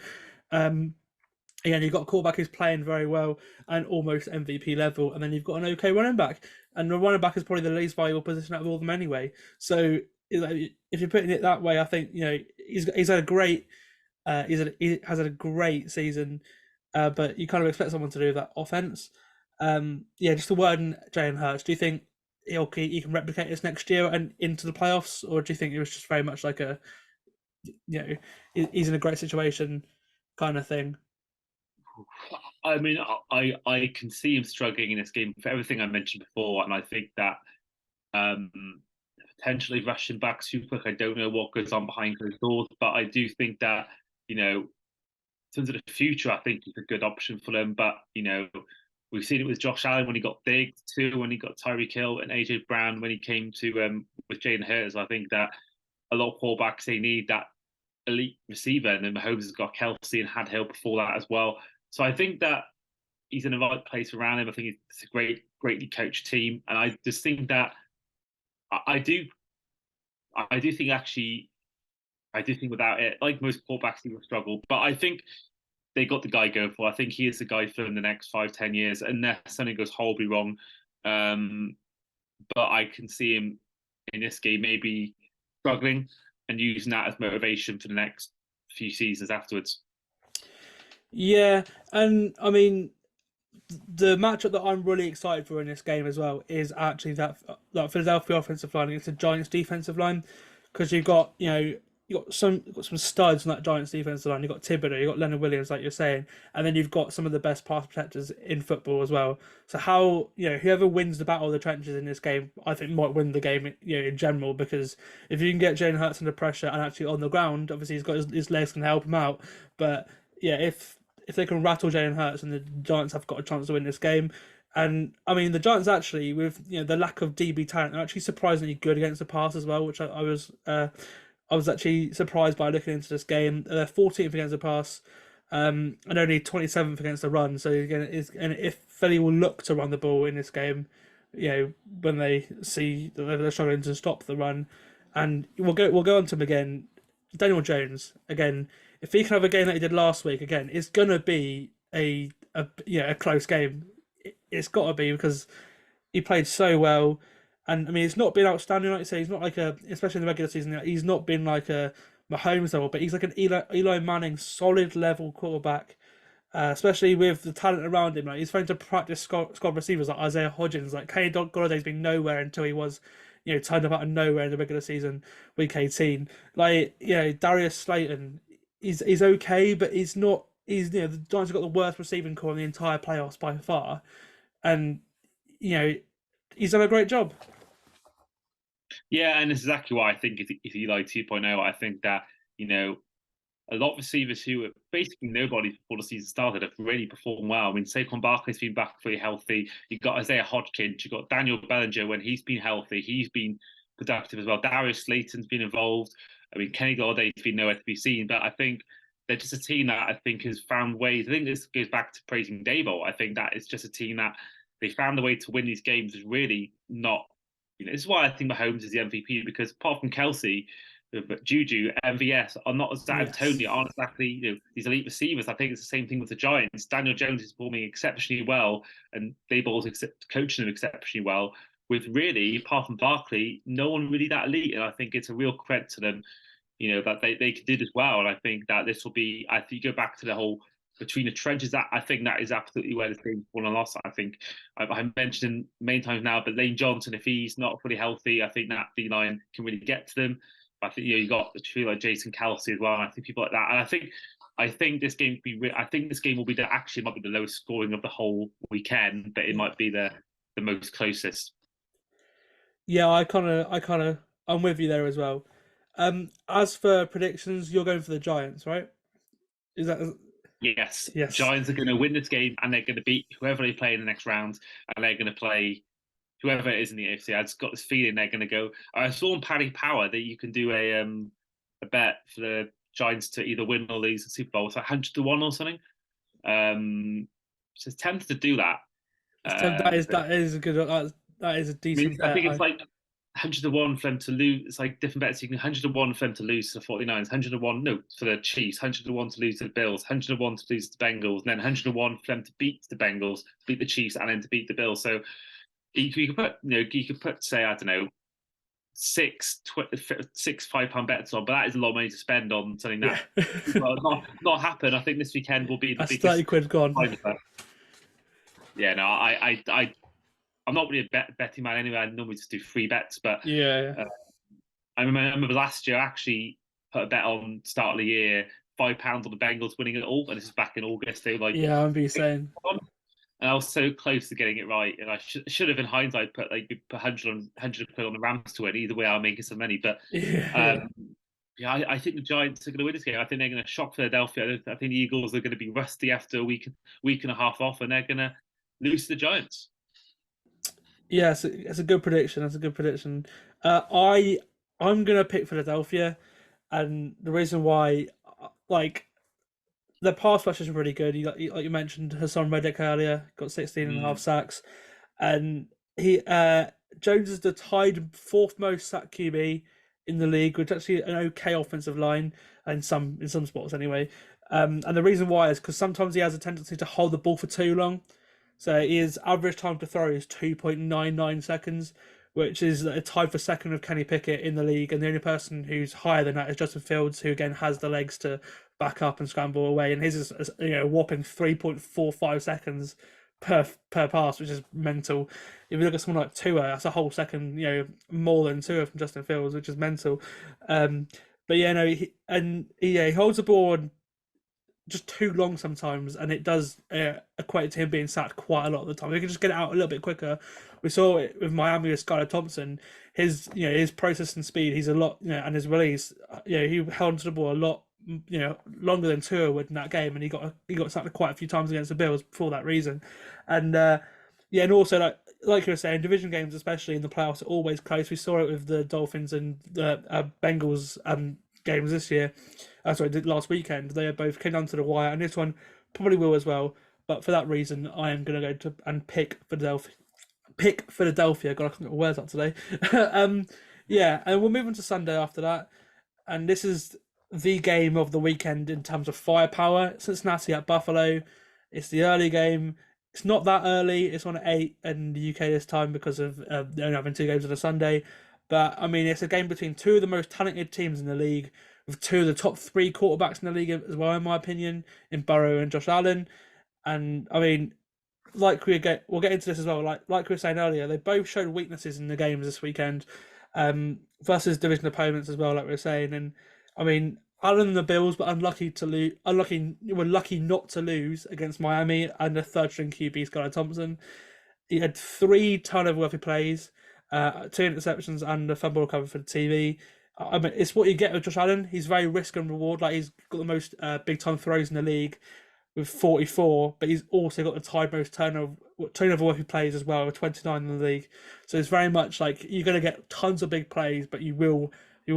Again, you've got a quarterback who's playing very well and almost MVP level, and then you've got an okay running back. And the running back is probably the least valuable position out of all of them anyway. So if you're putting it that way, I think he's had a great he has had a great season, but you kind of expect someone to do that offense. Just a word on Jalen Hurts. Do you think he can replicate this next year and into the playoffs, or do you think it was just very much like a he's in a great situation kind of thing? I can see him struggling in this game for everything I mentioned before, and I think that potentially rushing back super quick. I don't know what goes on behind closed doors, but I do think that in terms of the future, I think he's a good option for them. But we've seen it with Josh Allen when he got big, too, when he got Tyreek Hill, and AJ Brown when he came to with Jalen Hurts. I think that a lot of quarterbacks, they need that elite receiver, and then Mahomes has got Kelsey and had Hill before that as well. So I think that he's in the right place around him. I think it's a greatly coached team, and I just think that I do think without it, like most quarterbacks, he will struggle. But I think they got the guy going for. I think he is the guy for the next 5-10 years, unless something goes horribly wrong. But I can see him in this game maybe struggling and using that as motivation for the next few seasons afterwards. Yeah, and the matchup that I'm really excited for in this game as well is actually that Philadelphia offensive line against the Giants defensive line, because you've got some studs in that Giants defensive line. You've got Thibodeau, you've got Leonard Williams, like you're saying, and then you've got some of the best pass protectors in football as well. So whoever wins the battle of the trenches in this game, I think might win the game, in general, because if you can get Jalen Hurts under pressure and actually on the ground, obviously he's got his legs can help him out. But yeah, if they can rattle Jalen Hurts, and the Giants have got a chance to win this game. And I mean, the Giants actually, with the lack of DB talent, are actually surprisingly good against the pass as well, which I was actually surprised by looking into this game. They're 14th against the pass, and only 27th against the run. So again, if Philly will look to run the ball in this game, when they see that they're struggling to stop the run, and we'll go on to him again. Daniel Jones again. If he can have a game that he did last week again, it's gonna be a close game. It's got to be, because he played so well. And I mean, it's not been outstanding, like you say. He's not like especially in the regular season, he's not been like a Mahomes level, but he's like an Eli Manning solid level quarterback, especially with the talent around him. Like, he's trying to practice squad receivers like Isaiah Hodgins. Like, Kenny Golladay's been nowhere until he was, turned up out of nowhere in the regular season, week 18. Like, Darius Slayton, he's okay, but he's not. The Giants have got the worst receiving core in the entire playoffs by far, and he's done a great job. Yeah, and it's exactly why I think it's Eli 2.0. I think that, a lot of receivers who are basically nobody before the season started have really performed well. I mean, Saquon Barkley's been back fully healthy. You've got Isaiah Hodgins. You've got Daniel Bellinger. When he's been healthy, he's been productive as well. Darius Slayton's been involved. I mean, Kenny Golladay's been nowhere to be seen. But I think they're just a team that I think has found ways. I think this goes back to praising Dable. I think that it's just a team that they found a way to win these games. Is really not. This is why I think Mahomes is the MVP, because apart from Kelsey, Juju, MVS are not exactly Tony, aren't exactly these elite receivers. I think it's the same thing with the Giants. Daniel Jones is performing exceptionally well, and Daboll's coaching him exceptionally well. With really, apart from Barkley, no one really that elite, and I think it's a real credit to them. That they can do this well, and I think that this will be. I think you go back to the whole between the trenches. That I think that is absolutely where this game's won and lost. I think I mentioned many times now, but Lane Johnson, if he's not fully healthy, I think that D line can really get to them. But I think you got the two like Jason Kelsey as well, and I think people like that. And I think this game could be. I think this game will be actually might be the lowest scoring of the whole weekend, but it might be the most closest. Yeah, I'm with you there as well. As for predictions, you're going for the Giants, right? Is that? Yes. Giants are going to win this game, and they're going to beat whoever they play in the next round, and they're going to play whoever it is in the AFC. I've just got this feeling they're going to go. I saw on Paddy Power that you can do a bet for the Giants to either win or lose the Super Bowl. It's like 100-1 or something. So it's tempted to do that. That is a good. That is a decent. I think it's like 100-1 for them to lose. It's like different bets. You can 100-1 for them to lose to the 49ers, 100-1 for the Chiefs, 100-1 to lose to the Bills, 100-1 to lose to the Bengals, and then 100-1 for them to beat the Bengals, beat the Chiefs, and then to beat the Bills. So you could put, say, I don't know, six £5 bets on, but that is a lot of money to spend on something that will not happen. I think this weekend will be the biggest. 30 quid gone. Yeah, no, I'm not really a betting man anyway. I normally just do free bets, but I remember last year I actually put a bet on start of the year, £5 on the Bengals winning it all, and this is back in August. They were like, yeah, I'm saying, and I was so close to getting it right, and I should have, in hindsight, put 100 quid on the Rams to win. Either way, I'm making some money, but I think the Giants are going to win this game. I think they're going to shock Philadelphia. I think the Eagles are going to be rusty after a week and a half off, and they're going to lose to the Giants. Yeah, it's a good prediction. That's a good prediction. I'm gonna pick Philadelphia, and the reason why, like, the pass rush is really good. Like you mentioned, Hassan Reddick earlier got 16 and a half sacks, and Jones is the tied fourth most sack QB in the league, which is actually an okay offensive line in some sports anyway. And the reason why is because sometimes he has a tendency to hold the ball for too long. So his average time to throw is 2.99 seconds, which is a tie for second of Kenny Pickett in the league. And the only person who's higher than that is Justin Fields, who again has the legs to back up and scramble away. And his is a whopping 3.45 seconds per pass, which is mental. If you look at someone like Tua, that's a whole second, more than Tua from Justin Fields, which is mental. But yeah, no, he holds the ball just too long sometimes, and it does equate to him being sacked quite a lot of the time. He can just get it out a little bit quicker. We saw it with Miami with Skylar Thompson. His processing speed, he's a lot, and his release, he held onto the ball a lot, longer than Tua would in that game, and he got sacked quite a few times against the Bills for that reason, and and also like you were saying, division games, especially in the playoffs, are always close. We saw it with the Dolphins and the Bengals games this year. Last weekend. They both came down to the wire, and this one probably will as well. But for that reason, I am going to go to and pick Philadelphia. God, I can't get my words out today. And we'll move on to Sunday after that. And this is the game of the weekend in terms of firepower. Cincinnati at Buffalo. It's the early game. It's not that early. It's on at 8 in the UK this time because of only having 2 games on a Sunday. But, I mean, it's a game between 2 of the most talented teams in the league, with 2 of the top 3 quarterbacks in the league as well, in my opinion, in Burrow and Josh Allen. And, I mean, we'll get into this as well. Like we were saying earlier, they both showed weaknesses in the games this weekend, versus division opponents as well, like we were saying. And, I mean, other than the Bills, but we're lucky not to lose against Miami and the third-string QB, Skylar Thompson. He had 3 turnover-worthy plays, 2 interceptions, and a fumble recovery for the TV. I mean, it's what you get with Josh Allen. He's very risk and reward. Like, he's got the most big-time throws in the league with 44, but he's also got the tied most turnover-worthy plays as well, with 29 in the league. So it's very much like you're going to get tons of big plays, but you will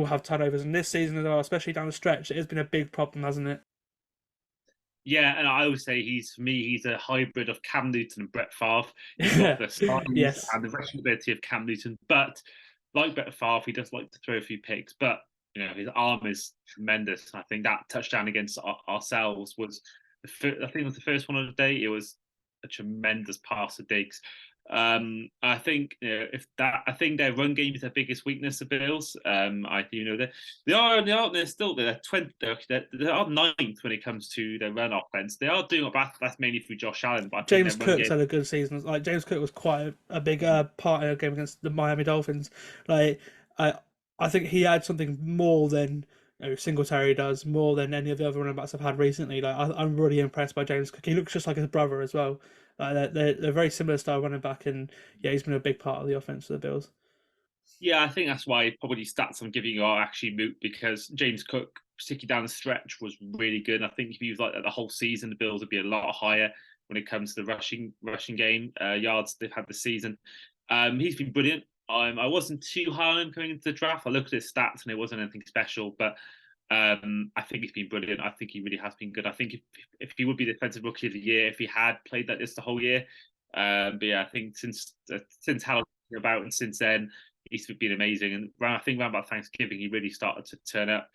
have turnovers. And this season as well, especially down the stretch, it has been a big problem, hasn't it? Yeah, and I always say he's a hybrid of Cam Newton and Brett Favre. He's got the size and the rushing ability of Cam Newton, but like Brett Favre, he does like to throw a few picks. But his arm is tremendous. I think that touchdown against ourselves was, I think it was the first one of the day. It was a tremendous pass to Diggs. I think I think their run game is their biggest weakness. The Bills, they're still 20. They are 9th when it comes to their run offense. They are doing that's mainly through Josh Allen. But James Cook's had a good season. Like, James Cook was quite a big part in a game against the Miami Dolphins. Like, I think he had something more than Singletary does, more than any of the other running backs I've had recently. Like, I'm really impressed by James Cook. He looks just like his brother as well. They're very similar style running back, and he's been a big part of the offense for the Bills. Yeah, I think that's why probably stats I'm giving you are actually moot, because James Cook, particularly down the stretch, was really good. And I think if he was like that the whole season, the Bills would be a lot higher when it comes to the rushing game yards they've had this season. He's been brilliant. I wasn't too high on him coming into the draft. I looked at his stats and it wasn't anything special, but I think he's been brilliant. I think he really has been good. I think if he would be the defensive rookie of the year if he had played like this the whole year. But yeah, I think since Halloween about and since then he's been amazing. And I think around about Thanksgiving he really started to turn up.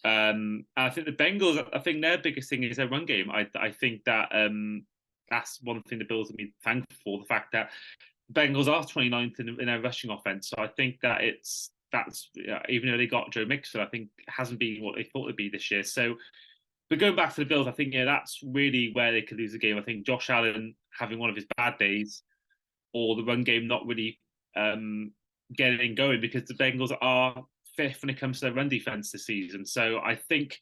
I think the Bengals, I think their biggest thing is their run game. I think that that's one thing the Bills have been thankful for, the fact that Bengals are 29th in their rushing offense. So I think that that's even though they got Joe Mixon, I think it hasn't been what they thought it'd be this year. So, but going back to the Bills, I think that's really where they could lose the game. I think Josh Allen having one of his bad days, or the run game not really getting going, because the Bengals are 5th when it comes to their run defense this season. So I think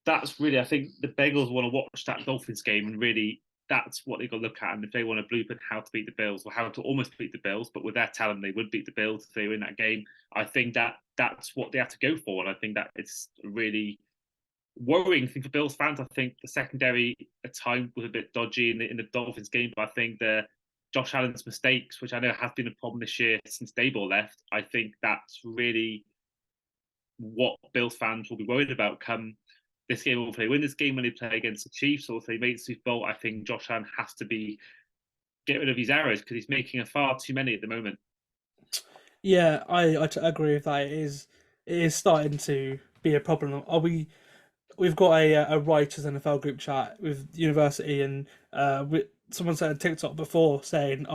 that's really, I think the Bengals want to watch that Dolphins game, and really that's what they've got to look at. And if they want to blueprint how to beat the Bills, or how to almost beat the Bills, but with their talent, they would beat the Bills if they were in that game. I think that's what they have to go for. And I think that it's a really worrying thing for Bills fans. I think the secondary at time was a bit dodgy in the Dolphins game, but I think Josh Allen's mistakes, which I know has been a problem this year since Daboll left, I think that's really what Bills fans will be worried about come this game. Or if they win this game when they play against the Chiefs, or if they make the Super Bowl, I think Josh Allen has to get rid of his errors, because he's making far too many at the moment. Yeah, I agree with that. It is starting to be a problem. We've got a writers NFL group chat with university, and someone said on TikTok before saying,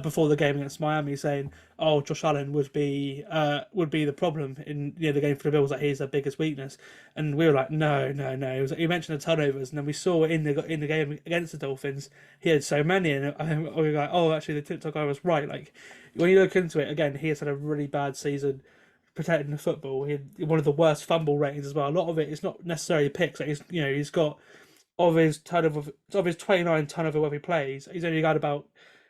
before the game against Miami, saying, Josh Allen would be the problem in the game for the Bills, that he's their biggest weakness. And we were like, no. It was like, you mentioned the turnovers, and then we saw in the game against the Dolphins, he had so many, and we were like, actually the TikTok guy was right. Like, when you look into it again, he has had a really bad season, protecting the football. He had one of the worst fumble ratings as well. A lot of it is not necessarily picks. Like he's got of his 29 turnover where he plays. He's only got about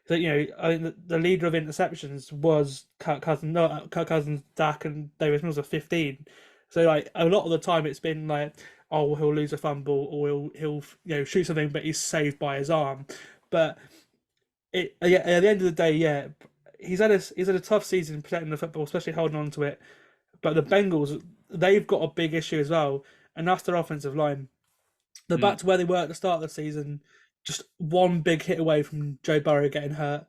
I think the leader of interceptions was Kirk Cousins, Dak, and Davis Mills are 15. So like a lot of the time it's been like, oh, he'll lose a fumble or he'll shoot something, but he's saved by his arm. But at the end of the day, he's had a tough season protecting the football, especially holding on to it. But the Bengals, they've got a big issue as well, and that's their offensive line. They're back to where they were at the start of the season, just one big hit away from Joe Burrow getting hurt.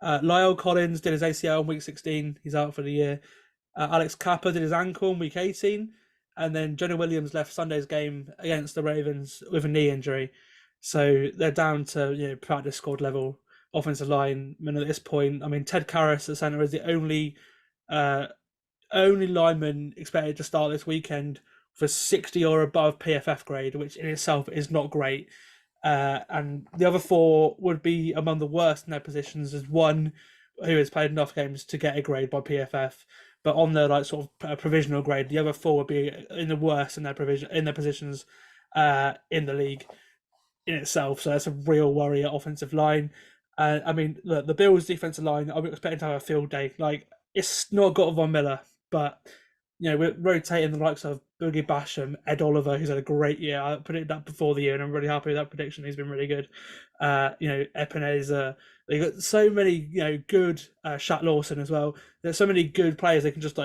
Lyle Collins did his ACL in week 16. He's out for the year. Alex Kappa did his ankle in week 18. And then Jonah Williams left Sunday's game against the Ravens with a knee injury. So they're down to practice squad level offensive line. I mean, at this point, Ted Karras at centre is the only lineman expected to start this weekend for 60 or above PFF grade, which in itself is not great. And the other four would be among the worst in their positions. As one who has played enough games to get a grade by PFF, but on the sort of provisional grade, the other four would be in the worst in their positions in the league in itself. So that's a real worry at offensive line. Look, the Bills' defensive line, I'm expecting to have a field day. Like, it's not got Von Miller, but we're rotating the likes of Boogie Basham, Ed Oliver, who's had a great year. I predicted that before the year, and I'm really happy with that prediction. He's been really good. Epeneza. They got so many, good Shat Lawson as well. There's so many good players they can just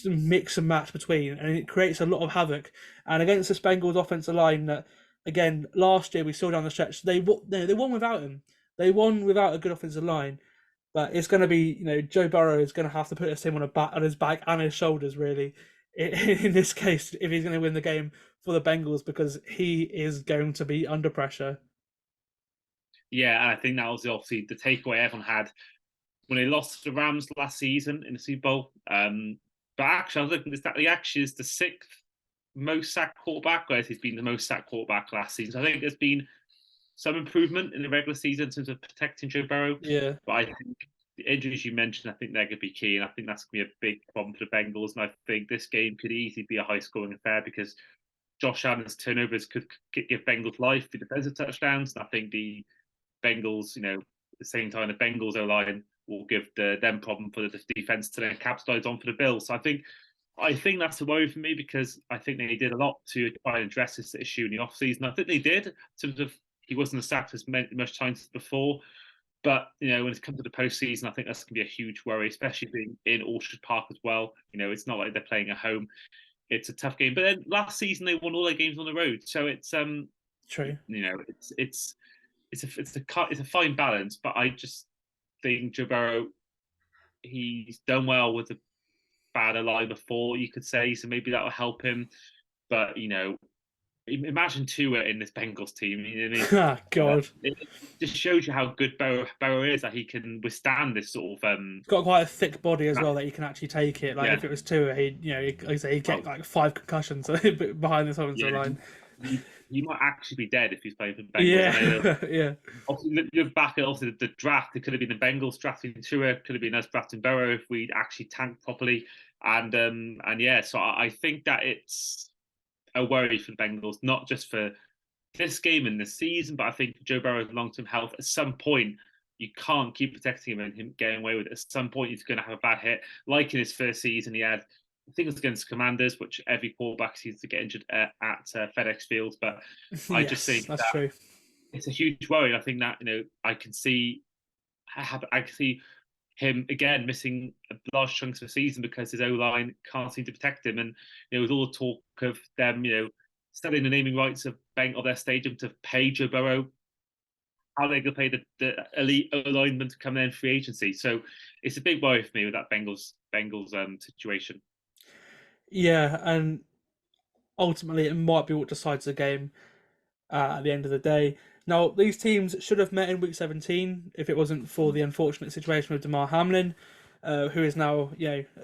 mix and match between, and it creates a lot of havoc. And against this Bengals offensive line, that again last year we saw down the stretch, they won without him. They won without a good offensive line. But it's going to be, Joe Burrow is going to have to put this team on his back and his shoulders, really, in this case, if he's going to win the game for the Bengals, because he is going to be under pressure. Yeah, and I think that was obviously the takeaway everyone had when they lost to the Rams last season in the Super Bowl. But actually, I was looking at that he actually is the 6th most sacked quarterback, whereas he's been the most sacked quarterback last season. So I think there's been some improvement in the regular season in terms of protecting Joe Burrow. Yeah. But I think the injuries you mentioned, I think they're going to be key. And I think that's going to be a big problem for the Bengals. And I think this game could easily be a high-scoring affair because Josh Allen's turnovers could give Bengals life for defensive touchdowns. And I think the Bengals, at the same time, the Bengals O-line will give them problem for the defense to then capitalize on for the Bills. So I think that's a worry for me because I think they did a lot to try and address this issue in the offseason. I think they did in terms of he wasn't sacked as much times before. But, when it comes to the postseason, I think that's going to be a huge worry, especially being in Orchard Park as well. It's not like they're playing at home. It's a tough game. But then last season, they won all their games on the road. So it's true. It's a fine balance. But I just think Joe Burrow, he's done well with a bad line before, you could say. So maybe that will help him. But, imagine Tua in this Bengals team. God. It just shows you how good Burrow is, that he can withstand this sort of. He's got quite a thick body as well that he can actually take it. Like if it was Tua, he'd get like 5 concussions behind this offensive line. He might actually be dead if he's playing for the Bengals. Yeah. Obviously, look back at the draft. It could have been the Bengals drafting Tua. Could have been us drafting Burrow if we'd actually tanked properly. And so I think that it's a worry for the Bengals, not just for this game and this season, but I think for Joe Burrow's long-term health. At some point, you can't keep protecting him and him getting away with it. At some point, he's going to have a bad hit. Like in his first season, he had, I think it was against Commanders, which every quarterback seems to get injured at FedEx Field. But I just think that's true. It's a huge worry. I think that I can see him again missing large chunks of the season because his O-line can't seem to protect him. And with all the talk of them, selling the naming rights of their stadium to pay Joe Burrow, how are they going to pay the elite O-linemen to come in free agency? So it's a big worry for me with that Bengals situation. Yeah, and ultimately it might be what decides the game at the end of the day. Now, these teams should have met in Week 17 if it wasn't for the unfortunate situation with Damar Hamlin, who is now,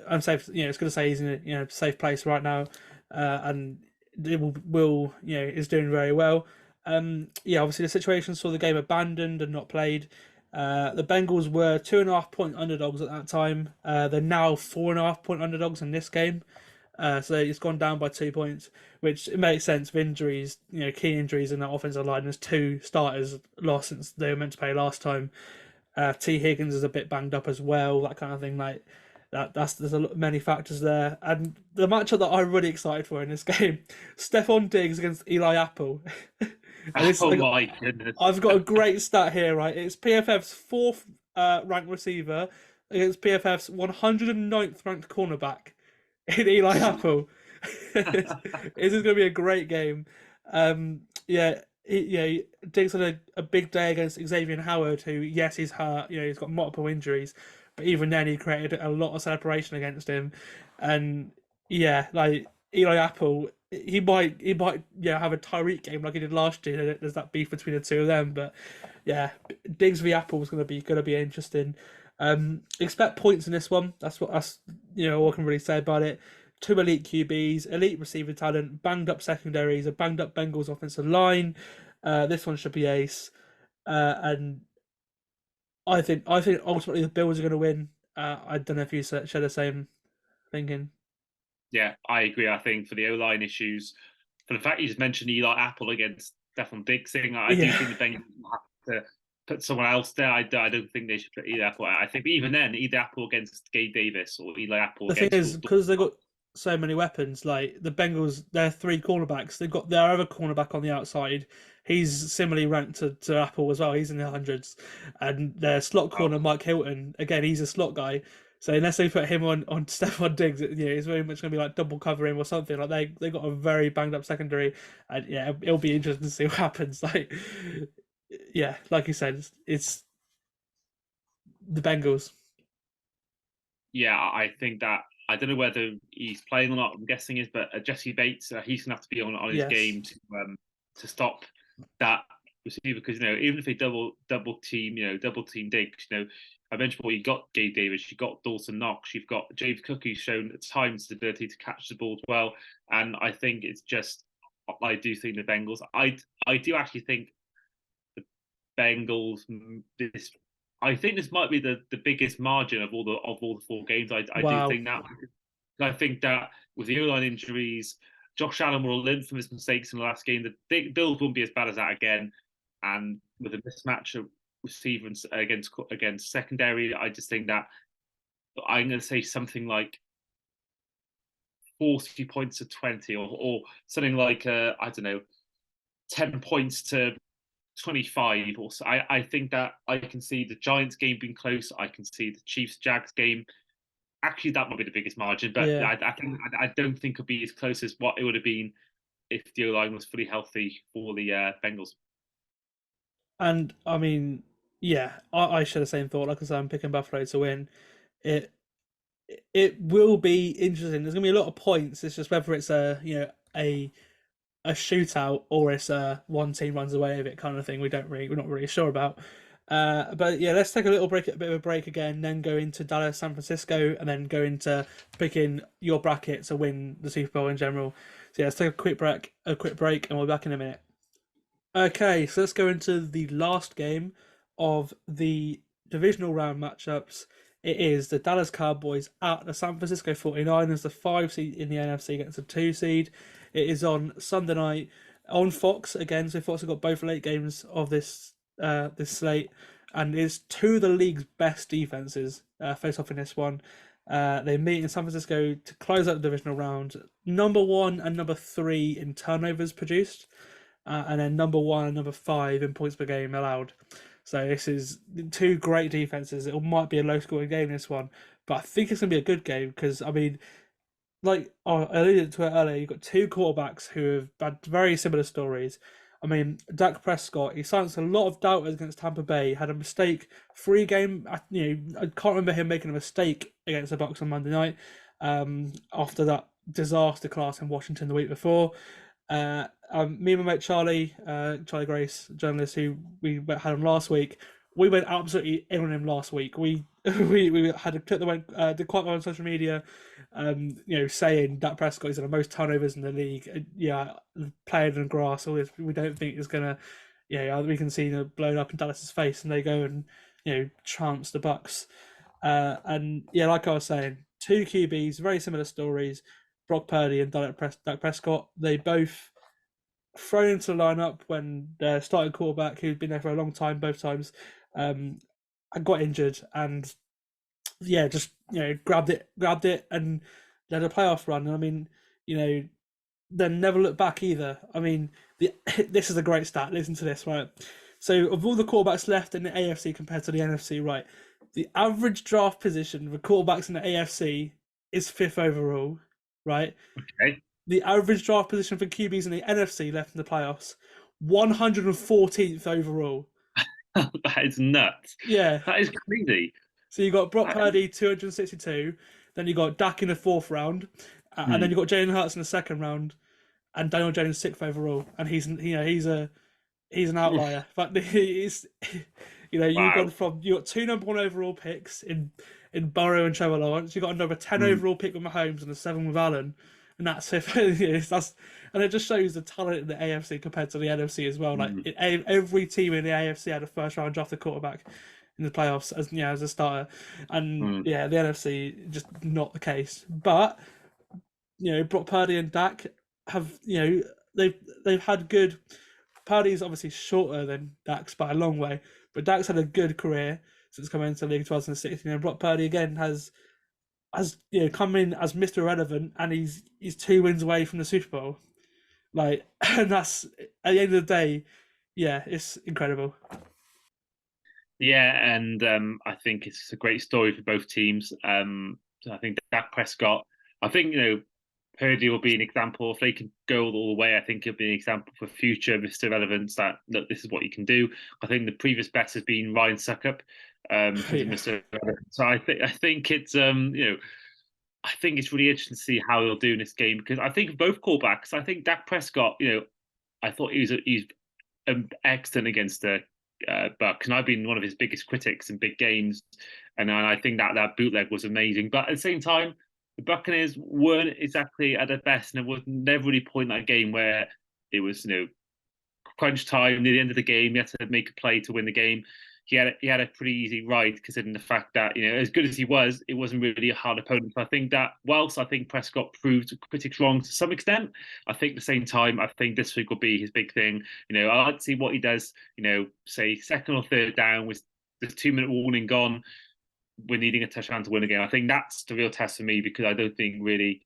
unsafe. It's going to say he's in a safe place right now, and is doing very well. Obviously the situation saw the game abandoned and not played. The Bengals were 2.5 point underdogs at that time. They're now 4.5 point underdogs in this game. So it's gone down by 2 points, which it makes sense with injuries, key injuries in that offensive line. There's two starters lost since they were meant to play last time. T. Higgins is a bit banged up as well, that kind of thing. Like there's many factors there. And the matchup that I'm really excited for in this game, Stephon Diggs against Eli Apple. My goodness. I've got a great stat here, right? It's PFF's fourth ranked receiver against PFF's 109th ranked cornerback in Eli Apple. This is going to be a great game. Diggs had a big day against Xavier Howard, who, yes, he's hurt. He's got multiple injuries, but even then, he created a lot of separation against him. And like Eli Apple, he might have a Tyreek game like he did last year. There's that beef between the two of them, but Diggs v Apple is going to be interesting. Expect points in this one. That's all I can really say about it. Two elite QBs, elite receiver talent, banged up secondaries, a banged up Bengals offensive line. This one should be ace, and I think ultimately the Bills are going to win. I don't know if you share the same thinking. Yeah, I agree. I think for the O-line issues, for the fact you just mentioned Eli Apple against Stephon Diggs, I do think the Bengals have to put someone else there. I don't think they should put Eli Apple. I think even then, either Apple against Gabe Davis or Eli Apple. The thing is, because they've got so many weapons, like the Bengals, they're three cornerbacks. They've got their other cornerback on the outside. He's similarly ranked to Apple as well. He's in the hundreds. And their slot corner, Mike Hilton, again, he's a slot guy. So unless they put him on Stephon Diggs, it's very much going to be like double cover him or something. Like they got a very banged up secondary, and it'll be interesting to see what happens. Like you said, it's the Bengals. Yeah, I think that I don't know whether he's playing or not. I'm guessing is, but Jesse Bates, he's gonna have to be on his game to stop that receiver, because even if they double team Diggs, I mentioned before, you got Gabe Davis, you got Dawson Knox, you've got James Cook, who's shown at times the ability to catch the ball as well. And I think it's just, I do think the Bengals, I do actually think the Bengals, I think this might be the biggest margin of all the four games. I do think that. I think that with the O-line injuries, Josh Allen will learn from his mistakes in the last game. The Bills won't be as bad as that again. And with a mismatch of receivers against secondary, I just think that I'm going to say something like 40 points to 20, or something like 10 points to 25 or so. I think that I can see the Giants game being close. I can see the Chiefs Jags game. Actually, that might be the biggest margin, but I don't think it'll be as close as what it would have been if the O-line was fully healthy for the Bengals. And I mean, I share the same thought. Like I said, I'm picking Buffalo to win. It will be interesting. There's gonna be a lot of points. It's just whether it's a shootout or it's one team runs away with it kind of thing. We're not really sure about. But let's take a bit of a break again, then go into Dallas, San Francisco, and then go into picking your bracket to win the Super Bowl in general. So let's take a quick break, and we'll be back in a minute. Okay, so let's go into the last game of the divisional round matchups. It is the Dallas Cowboys at the San Francisco 49ers, the 5 seed in the NFC against the 2 seed. It is on Sunday night on Fox again. So Fox have got both late games of this slate, and it's two of the league's best defenses face off in this one. They meet in San Francisco to close out the divisional round. Number 1 and number 3 in turnovers produced, and then number 1 and number 5 in points per game allowed. So this is two great defenses. It might be a low-scoring game, this one, but I think it's going to be a good game because, I mean, I alluded to it earlier, you've got two quarterbacks who have had very similar stories. I mean, Dak Prescott, he silenced a lot of doubters against Tampa Bay, had a mistake game. I can't remember him making a mistake against the Bucs on Monday night after that disaster class in Washington the week before. Me and my mate Charlie Grace, journalist who we had on last week, we went absolutely in on him last week. We had a clip that went did quite well on social media, saying Dak Prescott is the most turnovers in the league. Playing in grass, all this. We don't think is gonna. We can see blown up in Dallas's face, and they go and trounced the Bucks. And yeah, like I was saying, two QBs, very similar stories. Brock Purdy and Dak Prescott. They both thrown into the lineup when their starting quarterback, who'd been there for a long time, both times, got injured, and yeah, just grabbed it, and led a playoff run. And I mean, then never look back either. I mean, this is a great stat. Listen to this, right? So, of all the quarterbacks left in the AFC compared to the NFC, right, the average draft position for quarterbacks in the AFC is 5th overall, right? Okay. The average draft position for QBs in the NFC left in the playoffs, 114th overall. That is nuts. Yeah. That is crazy. So you got Brock Purdy, 262. Then you got Dak in the 4th round. And then you got Jalen Hurts in the 2nd round. And Daniel Jones 6th overall. And he's an outlier. But he's, you got 2 number 1 overall picks in Burrow and Trevor Lawrence. You got another 10 overall pick with Mahomes and a 7 with Allen. And that's it. And it just shows the talent in the AFC compared to the NFC as well. Like every team in the AFC had a 1st round drafted quarterback in the playoffs as a starter, and the NFC just not the case. But Brock Purdy and Dak have they've had good. Purdy's obviously shorter than Dak's by a long way, but Dak's had a good career since coming into the league 2016. And Brock Purdy again has come in as Mr. Irrelevant, and he's 2 wins away from the Super Bowl. Like, and that's at the end of the day, it's incredible. Yeah, and I think it's a great story for both teams. I think Dak Prescott, I think Purdy will be an example. If they can go all the way, I think he'll be an example for future Mr. Relevance that look, this is what you can do. I think the previous best has been Ryan Suckup. Mr. So I think it's I think it's really interesting to see how they'll do in this game, because I think both quarterbacks. I think Dak Prescott, I thought he's excellent against the Bucks, and I've been one of his biggest critics in big games, and I think that bootleg was amazing. But at the same time, the Buccaneers weren't exactly at their best, and it was never really a point in that game where it was crunch time near the end of the game. You had to make a play to win the game. He had a pretty easy ride, considering the fact that as good as he was, it wasn't really a hard opponent. So I think that whilst I think Prescott proved critics wrong to some extent, I think at the same time I think this week will be his big thing. I like to see what he does. Say 2nd or 3rd down with the 2-minute warning gone, we're needing a touchdown to win a game. I think that's the real test for me, because I don't think really.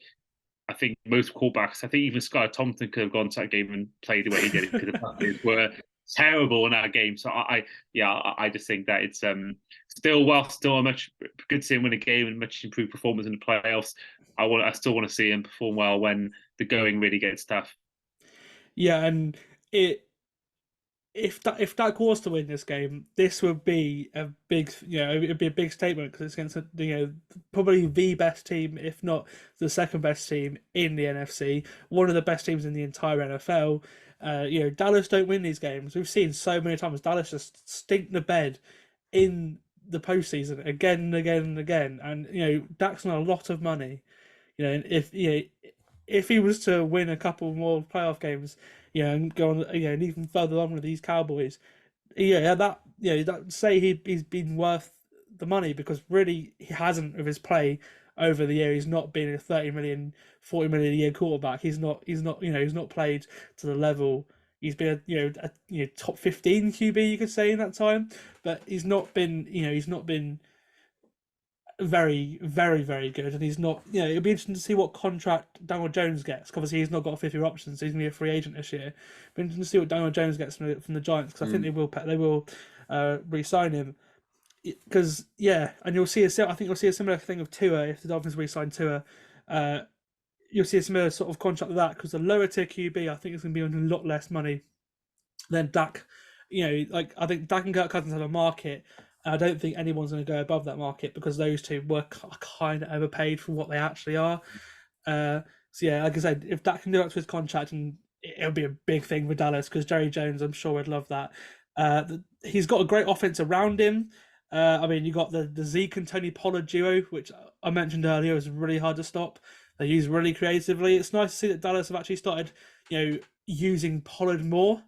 I think most quarterbacks, I think even Skylar Thompson could have gone to that game and played the way he did, because the Buccaneers were terrible in that game. So I just think that it's still a much good to see him win a game and much improved performance in the playoffs. I still want to see him perform well when the going really gets tough. Yeah, and if Dak was to win this game, this would be a big it'd be a big statement, because it's against probably the best team, if not the 2nd best team in the NFC, one of the best teams in the entire NFL. Dallas don't win these games. We've seen so many times Dallas just stink the bed in the postseason again and again and again. And Dak's on a lot of money. If he was to win a couple more playoff games, and go on, and even further on with these Cowboys, that say he's been worth the money, because really he hasn't with his play over the year. He's not been a 30 million, 40 million a year quarterback. He's not played to the level. He's been a top 15 QB, you could say, in that time, but he's not been very, very, very good, and he's not. It'll be interesting to see what contract Daniel Jones gets. Obviously, he's not got a 5th-year option, so he's gonna be a free agent this year. But interesting to see what Daniel Jones gets from the Giants, because I think they will re-sign him. Because and you'll see I think you'll see a similar thing with Tua if the Dolphins re-sign Tua. You'll see a similar sort of contract with that, because the lower tier QB I think is going to be on a lot less money than Dak. I think Dak and Kirk Cousins have a market. I don't think anyone's going to go above that market, because those two were kind of overpaid for what they actually are. Like I said, if Dak can do up to his contract, and it'll be a big thing for Dallas, because Jerry Jones, I'm sure, would love that. He's got a great offense around him. You got the Zeke and Tony Pollard duo, which I mentioned earlier, is really hard to stop. They use really creatively. It's nice to see that Dallas have actually started, using Pollard more,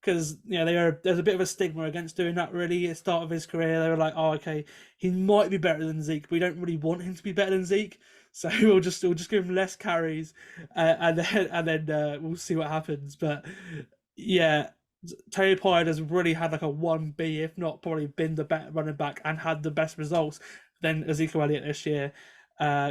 because there's a bit of a stigma against doing that. Really, at the start of his career, they were like, "Oh, okay, he might be better than Zeke. We don't really want him to be better than Zeke, so we'll just give him less carries, and then we'll see what happens." But yeah, Tony Pollard has really had like a 1B, if not probably been the better running back and had the best results than Ezekiel Elliott this year,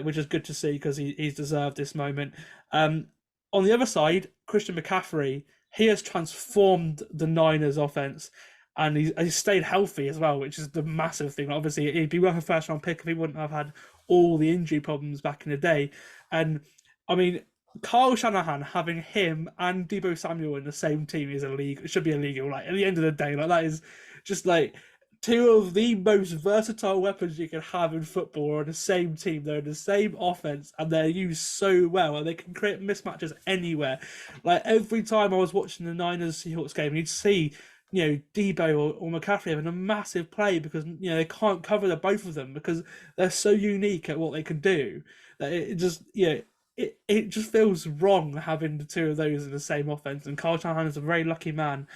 which is good to see because he's deserved this moment. On the other side, Christian McCaffrey, he has transformed the Niners offense, and he's stayed healthy as well, which is the massive thing. Obviously, he'd be worth a first round pick if he wouldn't have had all the injury problems back in the day. And I mean, Kyle Shanahan having him and Deebo Samuel in the same team is illegal. It should be illegal. Like at the end of the day, like that is just like two of the most versatile weapons you can have in football are on the same team. They're in the same offense and they're used so well, and they can create mismatches anywhere. Like every time I was watching the Niners Seahawks game, you'd see Deebo or McCaffrey having a massive play because they can't cover the both of them because they're so unique at what they can do that it just it just feels wrong having the two of those in the same offense. And Kyle Shanahan is a very lucky man.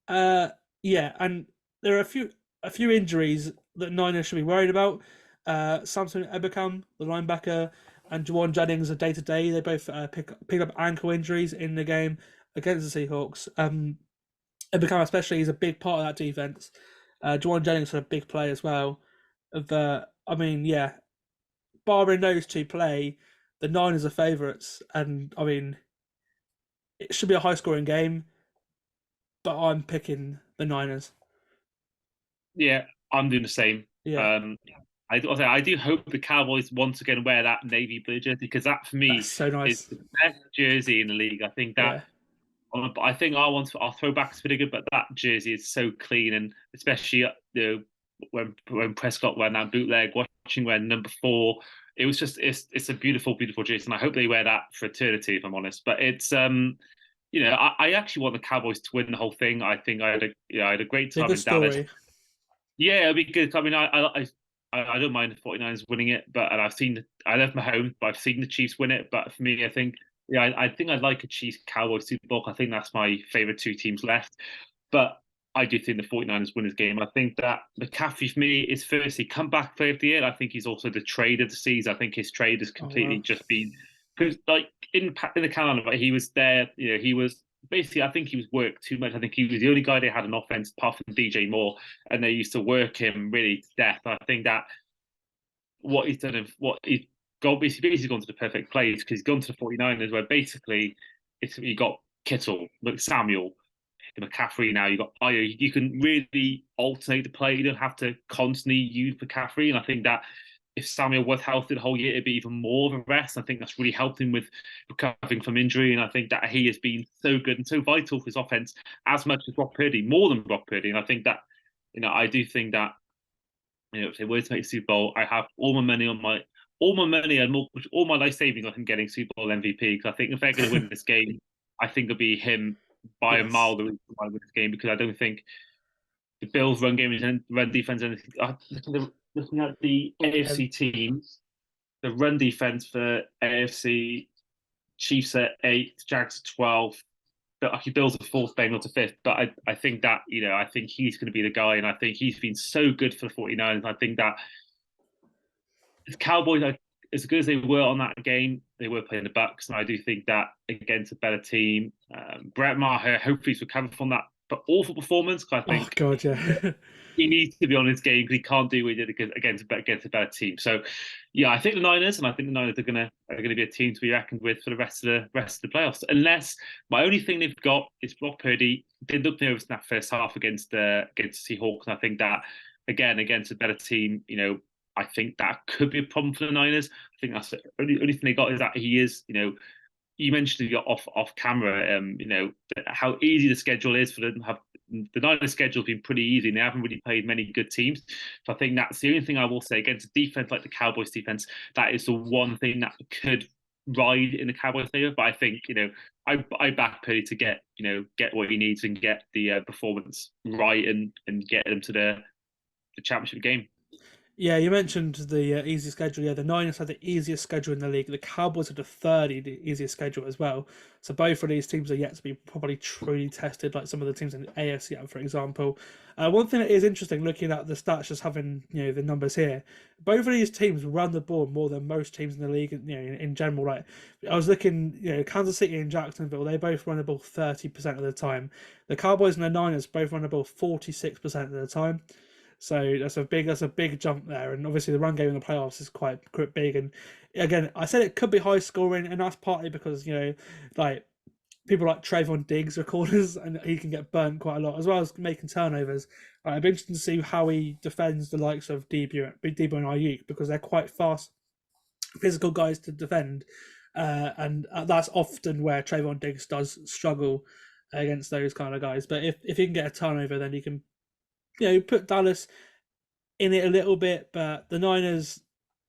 And there are a few injuries that Niners should be worried about. Samson Ebukam, the linebacker, and Juwan Jennings are day to day. They both pick up ankle injuries in the game against the Seahawks. Ebukam especially is a big part of that defense. Juwan Jennings had a big play as well. Barring those two play, the Niners are favourites, and I mean, it should be a high-scoring game, but I'm picking the Niners. Yeah, I'm doing the same. Yeah. I do hope the Cowboys once again wear that navy blue jersey because that for me so nice. is the best jersey in the league. I think that. Yeah. I think our throwback's pretty good, but that jersey is so clean, and especially when Prescott went that bootleg, watching when number 4. It was just it's a beautiful, beautiful jersey, and I hope they wear that for eternity, if I'm honest. But it's I actually want the Cowboys to win the whole thing. I think I had a great time in Dallas. Yeah, it'll be good. I mean, I don't mind the 49ers winning it, but I left my home, but I've seen the Chiefs win it. But for me, I think I'd like a Chiefs Cowboys Super Bowl. I think that's my favorite two teams left. But I do think the 49ers win this game. I think that McCaffrey for me is firstly comeback player of the year. I think he's also the trade of the season. I think his trade has completely just been because like in the calendar, he was there. He was basically. I think he was worked too much. I think he was the only guy they had an offense apart from DJ Moore, and they used to work him really to death. I think that what he's done, he's basically gone to the perfect place because he's gone to the 49ers where basically you got Kittle, Samuel, McCaffrey. Now you can really alternate the play. You don't have to constantly use McCaffrey, and I think that if Samuel was healthy the whole year, it'd be even more of a rest. I think that's really helped him with recovering from injury, and I think that he has been so good and so vital for his offense as much as Brock Purdy, more than Brock Purdy. And I think that I do think that if they were to make the Super Bowl, I have all my money and all my life savings on him getting Super Bowl MVP because I think if they're going to win this game, I think it'll be him by a mile the reason why I win this game because I don't think the Bills' run game and run defense. And looking at the AFC teams, the run defense for AFC Chiefs at 8, Jags at 12. Bills at 4th, Bengals at 5th. But I think that I think he's going to be the guy, and I think he's been so good for the 49ers. I think that the Cowboys, as good as they were on that game, they were playing the Bucks, and I do think that against a better team, Brett Maher hopefully he's recovered from that awful performance. I think he needs to be on his game because he can't do what he did against a better team. So, yeah, I think the Niners, and I think the Niners are going to be a team to be reckoned with for the rest of the playoffs. Unless my only thing they've got is Brock Purdy did look nervous in that first half against the Seahawks, and I think that again against a better team, I think that could be a problem for the Niners. I think that's the only thing they got is that he is, you mentioned off camera, how easy the schedule is for them to have. The Niners' schedule has been pretty easy, and they haven't really played many good teams. So I think that's the only thing I will say against a defense like the Cowboys' defense. That is the one thing that could ride in the Cowboys' favor. But I think I back Purdy to get what he needs and get the performance right and get them to the championship game. Yeah, you mentioned the easy schedule. Yeah, the Niners had the easiest schedule in the league. The Cowboys had the third easiest schedule as well. So both of these teams are yet to be probably truly tested, like some of the teams in the AFC, for example. One thing that is interesting, looking at the stats, just having the numbers here, both of these teams run the ball more than most teams in the league. In general, like I was looking, Kansas City and Jacksonville, they both run the ball 30% of the time. The Cowboys and the Niners both run the ball 46% of the time. So that's a big jump there, and obviously the run game in the playoffs is quite big. And again, I said it could be high scoring, and that's partly because like people like Trayvon Diggs are corners, and he can get burnt quite a lot, as well as making turnovers. It'd be interesting to see how he defends the likes of Debo and Ayuk, because they're quite fast, physical guys to defend, and that's often where Trayvon Diggs does struggle against those kind of guys. But if he can get a turnover, then he can put Dallas in it a little bit. But the Niners,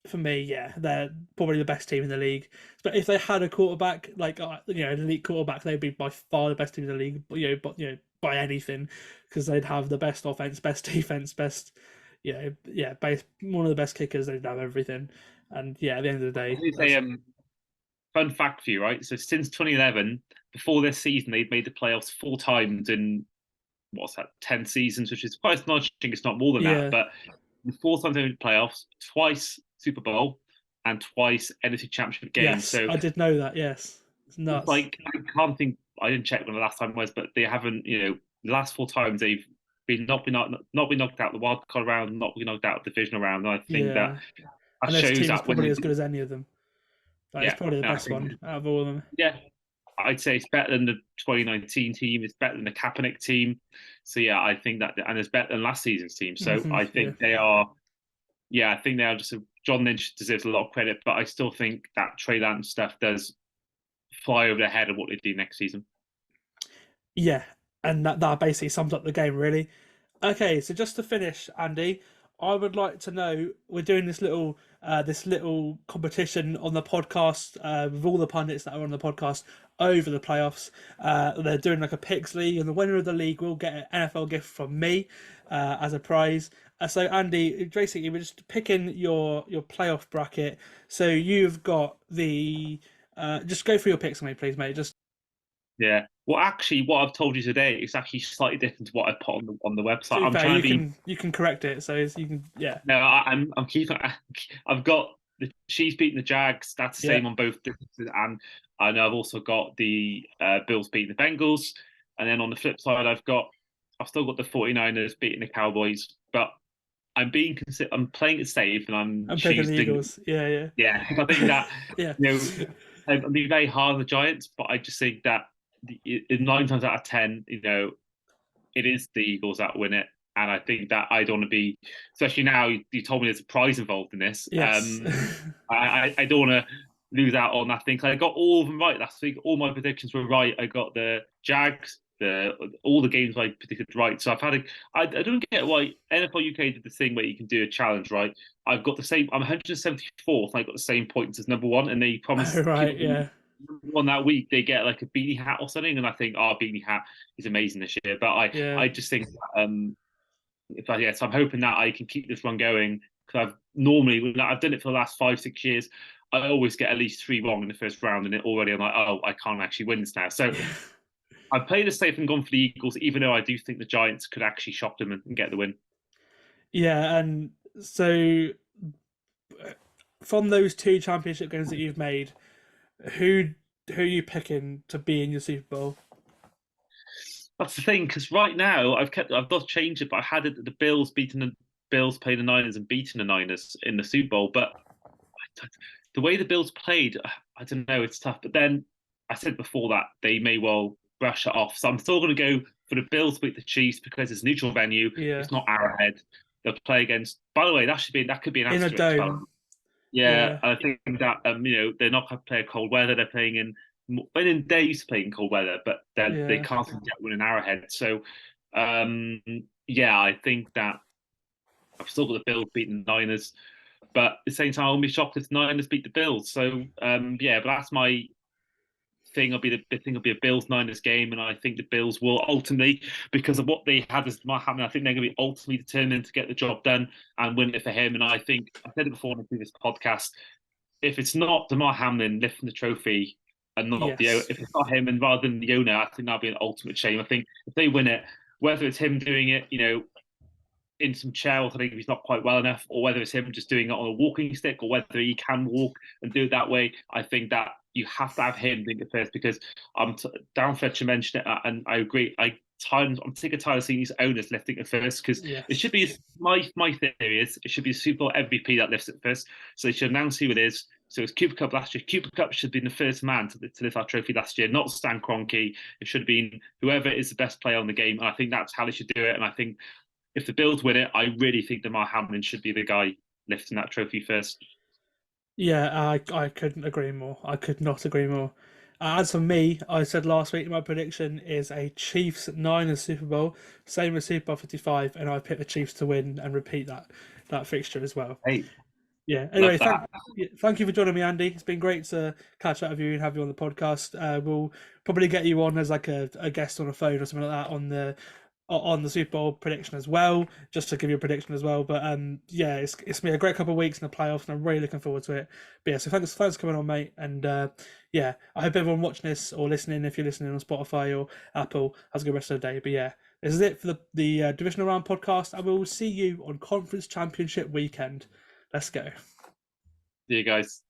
for me, yeah, they're probably the best team in the league. But if they had a quarterback, like an elite quarterback, they'd be by far the best team in the league. By anything, because they'd have the best offense, best defense, best, one of the best kickers. They'd have everything. And yeah, at the end of the day, fun fact for you, right? So since 2011, before this season, they'd made the playoffs 4 times in 10 seasons, which is quite astonishing. It's not more than that, but the 4 times they made the playoffs, twice Super Bowl, and twice NFC Championship game. Yes, so I did know that. Yes, it's nuts. Like, I can't think. I didn't check when the last time was, but they haven't. The last 4 times they've not been knocked out the wild card round, not been knocked out the divisional round. And I think that shows that probably as good as any of them. It's probably the best one out of all of them. Yeah, I'd say it's better than the 2019 team. It's better than the Kaepernick team. So yeah, I think that, and it's better than last season's team. So I think they are. Yeah, I think they are just. John Lynch deserves a lot of credit, but I still think that Trey Lance stuff does fly over the head of what they do next season. Yeah, and that basically sums up the game, really. Okay, so just to finish, Andy, I would like to know, we're doing this little competition on the podcast with all the pundits that are on the podcast over the playoffs. They're doing like a picks league, and the winner of the league will get an NFL gift from me as a prize. So Andy, basically, we're just picking your playoff bracket. So you've got the just go through your picks, mate, please, mate. Just yeah. Well, actually, what I've told you today is actually slightly different to what I put on the website. I'm trying to you can correct it, so you can No, I'm keeping. I've got the Chiefs beating the Jags. That's the same on both differences, and I know I've also got the Bills beating the Bengals, and then on the flip side, I've still got the 49ers beating the Cowboys, but I'm playing it safe, and I'm picking the Eagles. Yeah. I think that I'm being very hard on the Giants, but I just think that 9 times out of 10, it is the Eagles that win it. And I think that I don't want to be, especially now you told me there's a prize involved in this. Yes. I don't want to lose out on that thing. Because I got all of them right last week. All my predictions were right. I got the Jags, all the games I predicted right. So I don't get why NFL UK did the thing where you can do a challenge, right? I've got the same, I'm 174th, and I got the same points as number 1, and they promised on that week they get like a beanie hat or something, and I think beanie hat is amazing this year. But I just think so I'm hoping that I can keep this run going, because I've done it for the last 5-6 years. I always get at least 3 wrong in the first round, and already I'm like, I can't actually win this now. So I've played it safe and gone for the Eagles, even though I do think the Giants could actually shock them and get the win. Yeah, and so from those 2 championship games that you've made, who are you picking to be in your Super Bowl? That's the thing, because right now I've not changed it, but I had it the Bills playing the Niners and beating the Niners in the Super Bowl. But the way the Bills played, I don't know, it's tough. But then I said before that they may well brush it off. So I'm still going to go for the Bills to beat the Chiefs, because it's a neutral venue. Yeah. It's not Arrowhead. They'll play against. By the way, that could be an asterisk. In a dome. Yeah, I think that they're not going to play cold weather. They're playing in. They're used to playing cold weather, but they can't win an Arrowhead. So, I think that I've still got the Bills beating the Niners, but at the same time, I won't be shocked if the Niners beat the Bills. So, but that's my thing will be a Bills-Niners game, and I think the Bills will ultimately, because of what they had as Damar Hamlin, I think they're going to be ultimately determined to get the job done and win it for him. And I think I said it before on a previous podcast, if it's not Damar Hamlin lifting the trophy and not if it's not him and rather than the owner, I think that'd be an ultimate shame. I think if they win it, whether it's him doing it, in some chair, I think he's not quite well enough, or whether it's him just doing it on a walking stick, or whether he can walk and do it that way, I think that you have to have him doing it first, because Darren Fletcher mentioned it, and I agree. I'm sick and tired of seeing these owners lifting it first, because it should be my theory is it should be the Super Bowl MVP that lifts it first. So they should announce who it is. So it's Cooper Kupp last year. Cooper Kupp should have been the first man to lift that trophy last year, not Stan Kroenke. It should have been whoever is the best player on the game. And I think that's how they should do it. And I think if the Bills win it, I really think Damar Hamlin should be the guy lifting that trophy first. Yeah, I couldn't agree more. I could not agree more. As for me, I said last week my prediction is a Chiefs-Niners Super Bowl, same as Super Bowl 55, and I picked the Chiefs to win and repeat that fixture as well. Hey, yeah. Anyway, thank you for joining me, Andy. It's been great to catch up with you and have you on the podcast. We'll probably get you on as like a guest on a phone or something like that on the Super Bowl prediction as well, just to give you a prediction as well. But yeah, it's been a great couple of weeks in the playoffs, and I'm really looking forward to it. But yeah, so thanks for coming on, mate. And yeah, I hope everyone watching this or listening, if you're listening on Spotify or Apple, has a good rest of the day. But yeah, this is it for the Divisional Round podcast, and we will see you on Conference Championship weekend. Let's go. See you guys.